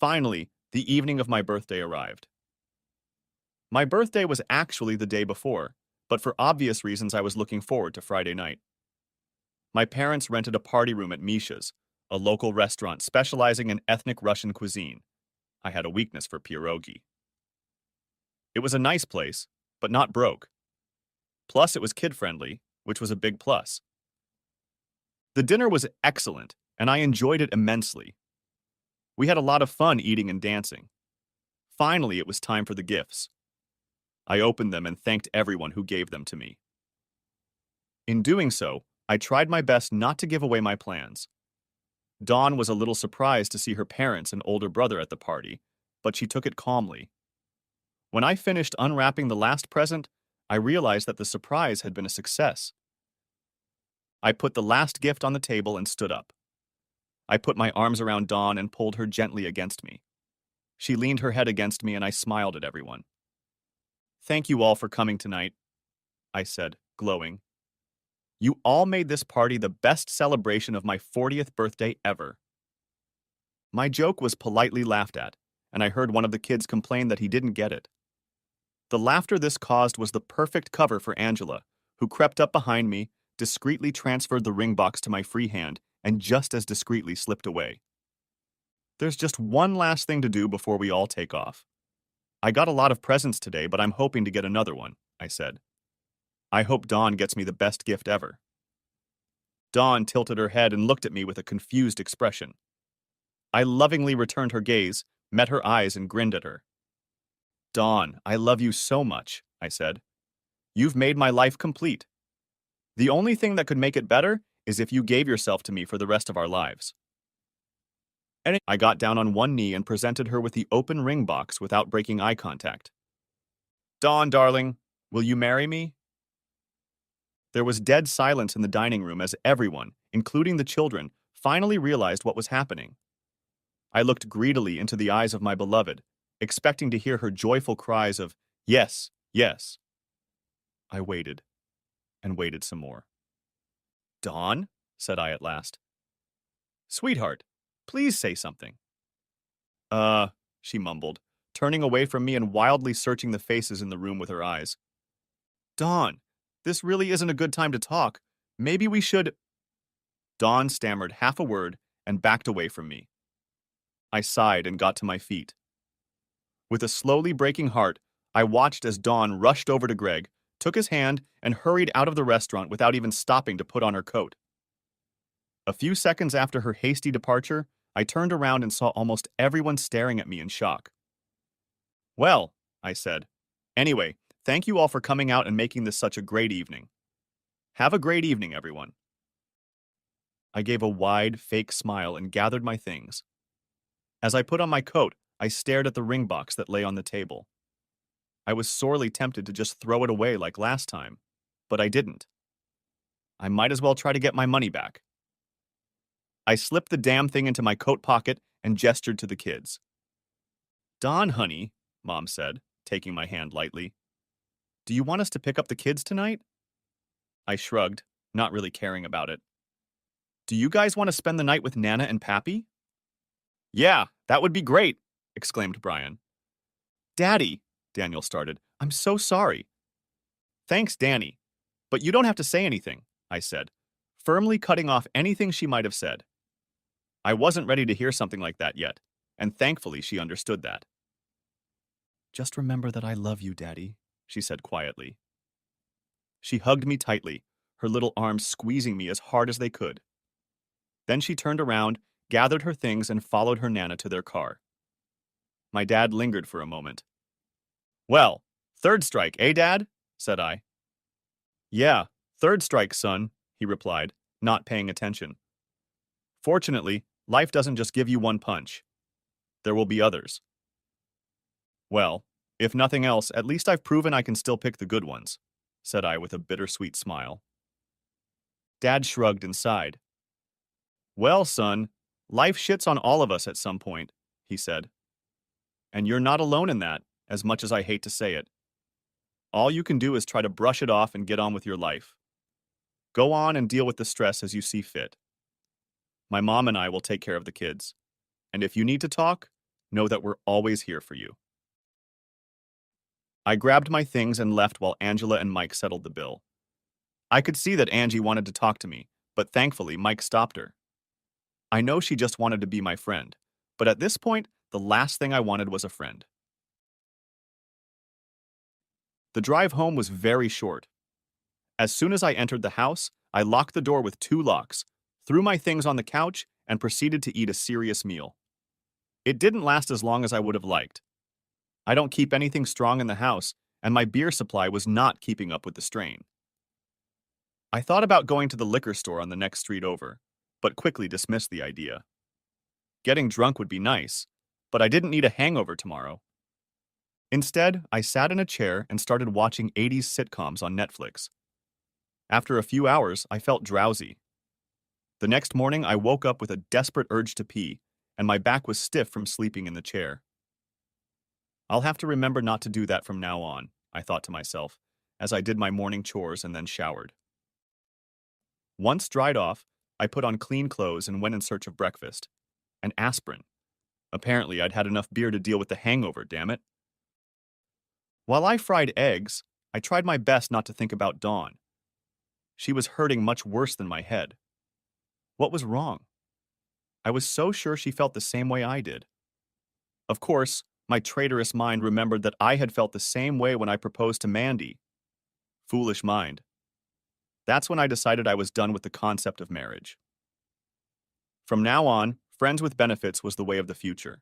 Speaker 1: Finally, the evening of my birthday arrived. My birthday was actually the day before, but for obvious reasons I was looking forward to Friday night. My parents rented a party room at Misha's, a local restaurant specializing in ethnic Russian cuisine. I had a weakness for pierogi. It was a nice place, but not broke. Plus, it was kid-friendly, which was a big plus. The dinner was excellent, and I enjoyed it immensely. We had a lot of fun eating and dancing. Finally, it was time for the gifts. I opened them and thanked everyone who gave them to me. In doing so, I tried my best not to give away my plans. Dawn was a little surprised to see her parents and older brother at the party, but she took it calmly. When I finished unwrapping the last present, I realized that the surprise had been a success. I put the last gift on the table and stood up. I put my arms around Dawn and pulled her gently against me. She leaned her head against me and I smiled at everyone. "Thank you all for coming tonight," I said, glowing. "You all made this party the best celebration of my 40th birthday ever." My joke was politely laughed at, and I heard one of the kids complain that he didn't get it. The laughter this caused was the perfect cover for Angela, who crept up behind me, discreetly transferred the ring box to my free hand, and just as discreetly slipped away. "There's just one last thing to do before we all take off. I got a lot of presents today, but I'm hoping to get another one," I said. "I hope Dawn gets me the best gift ever." Dawn tilted her head and looked at me with a confused expression. I lovingly returned her gaze, met her eyes, and grinned at her. "Dawn, I love you so much," I said. "You've made my life complete. The only thing that could make it better is if you gave yourself to me for the rest of our lives." And I got down on one knee and presented her with the open ring box without breaking eye contact. "Dawn, darling, will you marry me?" There was dead silence in the dining room as everyone, including the children, finally realized what was happening. I looked greedily into the eyes of my beloved, expecting to hear her joyful cries of, "Yes, yes." I waited, and waited some more. "Dawn," said I at last. "Sweetheart, please say something." She mumbled, turning away from me and wildly searching the faces in the room with her eyes. "Dawn, this really isn't a good time to talk. Maybe we should—" Dawn stammered half a word and backed away from me. I sighed and got to my feet. With a slowly breaking heart, I watched as Dawn rushed over to Greg, took his hand, and hurried out of the restaurant without even stopping to put on her coat. A few seconds after her hasty departure, I turned around and saw almost everyone staring at me in shock. "Well," I said. "Anyway, thank you all for coming out and making this such a great evening. Have a great evening, everyone." I gave a wide, fake smile and gathered my things. As I put on my coat, I stared at the ring box that lay on the table. I was sorely tempted to just throw it away like last time, but I didn't. I might as well try to get my money back. I slipped the damn thing into my coat pocket and gestured to the kids. "Dawn, honey," Mom said, taking my hand lightly. "Do you want us to pick up the kids tonight?" I shrugged, not really caring about it. "Do you guys want to spend the night with Nana and Pappy?" "Yeah, that would be great," exclaimed Brian. "Daddy," Daniel started, "I'm so sorry." "Thanks, Danny. But you don't have to say anything," I said, firmly cutting off anything she might have said. I wasn't ready to hear something like that yet, and thankfully she understood that. "Just remember that I love you, Daddy," she said quietly. She hugged me tightly, her little arms squeezing me as hard as they could. Then she turned around, gathered her things, and followed her Nana to their car. My dad lingered for a moment. "Well, third strike, eh, Dad?" said I. "Yeah, third strike, son," he replied, not paying attention. "Fortunately, life doesn't just give you one punch. There will be others." "Well, if nothing else, at least I've proven I can still pick the good ones," said I with a bittersweet smile. Dad shrugged and sighed. "Well, son, life shits on all of us at some point," he said. "And you're not alone in that, as much as I hate to say it. All you can do is try to brush it off and get on with your life. Go on and deal with the stress as you see fit. My mom and I will take care of the kids. And if you need to talk, know that we're always here for you." I grabbed my things and left while Angela and Mike settled the bill. I could see that Angie wanted to talk to me, but thankfully Mike stopped her. I know she just wanted to be my friend, but at this point, the last thing I wanted was a friend. The drive home was very short. As soon as I entered the house, I locked the door with two locks, threw my things on the couch, and proceeded to eat a serious meal. It didn't last as long as I would have liked. I don't keep anything strong in the house, and my beer supply was not keeping up with the strain. I thought about going to the liquor store on the next street over, but quickly dismissed the idea. Getting drunk would be nice, But I didn't need a hangover tomorrow. Instead, I sat in a chair and started watching 80s sitcoms on Netflix. After a few hours, I felt drowsy. The next morning, I woke up with a desperate urge to pee, and my back was stiff from sleeping in the chair. I'll have to remember not to do that from now on, I thought to myself, as I did my morning chores and then showered. Once dried off, I put on clean clothes and went in search of breakfast. An aspirin. Apparently, I'd had enough beer to deal with the hangover, damn it. While I fried eggs, I tried my best not to think about Dawn. She was hurting much worse than my head. What was wrong? I was so sure she felt the same way I did. Of course, my traitorous mind remembered that I had felt the same way when I proposed to Mandy. Foolish mind. That's when I decided I was done with the concept of marriage. From now on, friends with benefits was the way of the future.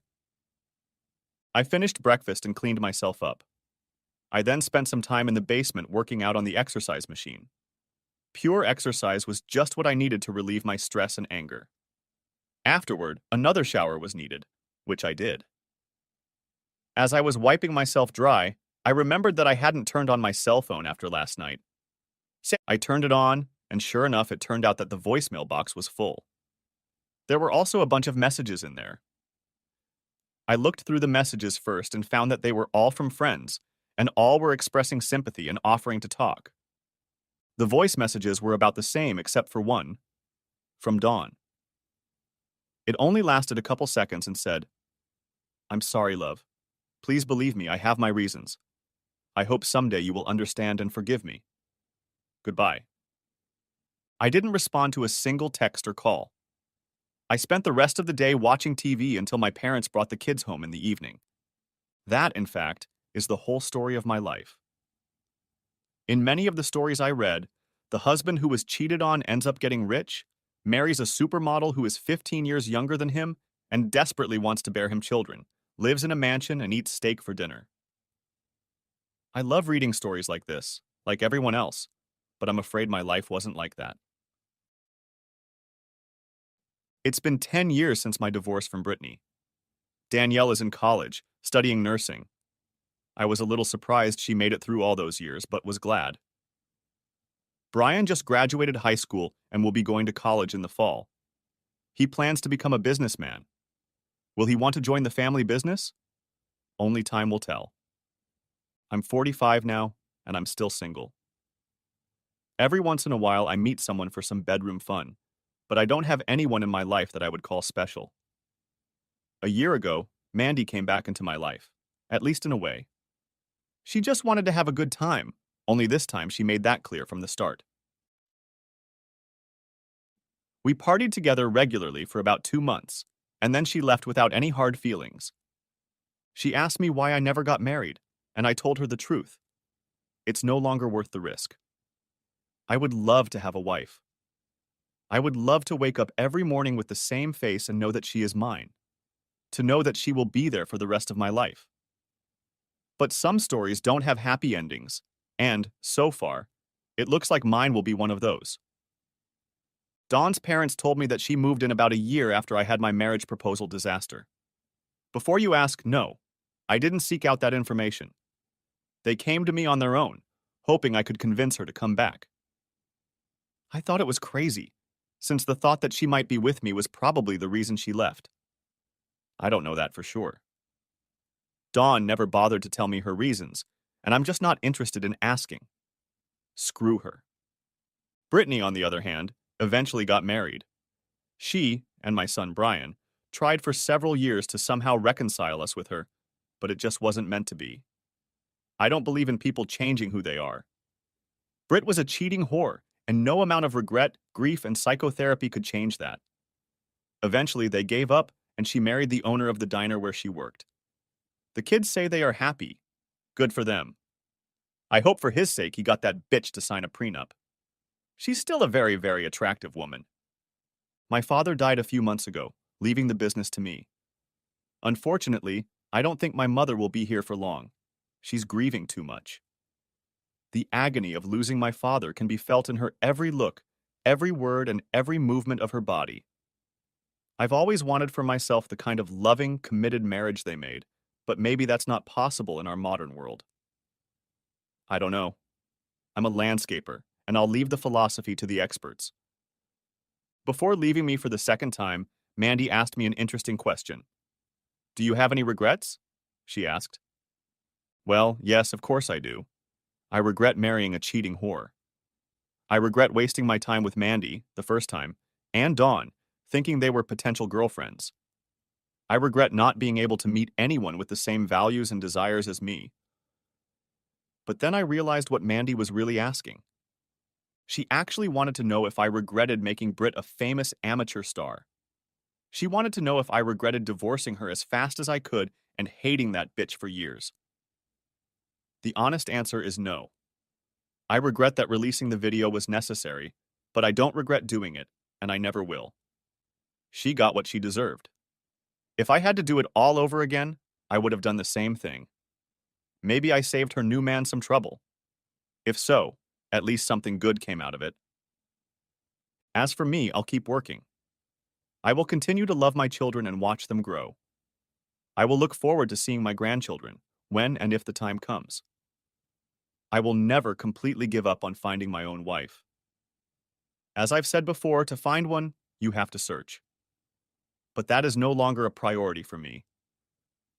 Speaker 1: I finished breakfast and cleaned myself up. I then spent some time in the basement working out on the exercise machine. Pure exercise was just what I needed to relieve my stress and anger. Afterward, another shower was needed, which I did. As I was wiping myself dry, I remembered that I hadn't turned on my cell phone after last night. I turned it on, and sure enough, it turned out that the voicemail box was full. There were also a bunch of messages in there. I looked through the messages first and found that they were all from friends, and all were expressing sympathy and offering to talk. The voice messages were about the same except for one, from Dawn. It only lasted a couple seconds and said, "I'm sorry, love. Please believe me, I have my reasons. I hope someday you will understand and forgive me. Goodbye." I didn't respond to a single text or call. I spent the rest of the day watching TV until my parents brought the kids home in the evening. That, in fact, is the whole story of my life. In many of the stories I read, the husband who was cheated on ends up getting rich, marries a supermodel who is 15 years younger than him, and desperately wants to bear him children, lives in a mansion, and eats steak for dinner. I love reading stories like this, like everyone else, but I'm afraid my life wasn't like that. It's been 10 years since my divorce from Brittany. Danielle is in college, studying nursing. I was a little surprised she made it through all those years, but was glad. Brian just graduated high school and will be going to college in the fall. He plans to become a businessman. Will he want to join the family business? Only time will tell. I'm 45 now, and I'm still single. Every once in a while, I meet someone for some bedroom fun, but I don't have anyone in my life that I would call special. A year ago, Mandy came back into my life, at least in a way. She just wanted to have a good time, only this time she made that clear from the start. We partied together regularly for about 2 months, and then she left without any hard feelings. She asked me why I never got married, and I told her the truth. It's no longer worth the risk. I would love to have a wife. I would love to wake up every morning with the same face and know that she is mine, to know that she will be there for the rest of my life. But some stories don't have happy endings, and, so far, it looks like mine will be one of those. Dawn's parents told me that she moved in about a year after I had my marriage proposal disaster. Before you ask, no, I didn't seek out that information. They came to me on their own, hoping I could convince her to come back. I thought it was crazy, since the thought that she might be with me was probably the reason she left. I don't know that for sure. Dawn never bothered to tell me her reasons, and I'm just not interested in asking. Screw her. Brittany, on the other hand, eventually got married. She, and my son Brian, tried for several years to somehow reconcile us with her, but it just wasn't meant to be. I don't believe in people changing who they are. Britt was a cheating whore, and no amount of regret, grief, and psychotherapy could change that. Eventually, they gave up, and she married the owner of the diner where she worked. The kids say they are happy. Good for them. I hope for his sake he got that bitch to sign a prenup. She's still a very, very attractive woman. My father died a few months ago, leaving the business to me. Unfortunately, I don't think my mother will be here for long. She's grieving too much. The agony of losing my father can be felt in her every look, every word, and every movement of her body. I've always wanted for myself the kind of loving, committed marriage they made, but maybe that's not possible in our modern world. I don't know. I'm a landscaper, and I'll leave the philosophy to the experts. Before leaving me for the second time, Mandy asked me an interesting question. Do you have any regrets? She asked. Well, yes, of course I do. I regret marrying a cheating whore. I regret wasting my time with Mandy, the first time, and Dawn, thinking they were potential girlfriends. I regret not being able to meet anyone with the same values and desires as me. But then I realized what Mandy was really asking. She actually wanted to know if I regretted making Britt a famous amateur star. She wanted to know if I regretted divorcing her as fast as I could and hating that bitch for years. The honest answer is no. I regret that releasing the video was necessary, but I don't regret doing it, and I never will. She got what she deserved. If I had to do it all over again, I would have done the same thing. Maybe I saved her new man some trouble. If so, at least something good came out of it. As for me, I'll keep working. I will continue to love my children and watch them grow. I will look forward to seeing my grandchildren, when and if the time comes. I will never completely give up on finding my own wife. As I've said before, to find one, you have to search. But that is no longer a priority for me.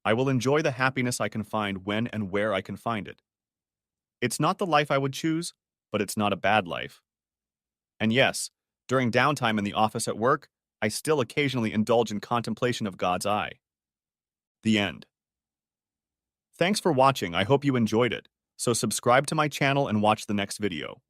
Speaker 1: I will enjoy the happiness I can find when and where I can find it. It's not the life I would choose, but it's not a bad life. And yes, during downtime in the office at work, I still occasionally indulge in contemplation of God's eye. The end. Thanks for watching. I hope you enjoyed it. So subscribe to my channel and watch the next video.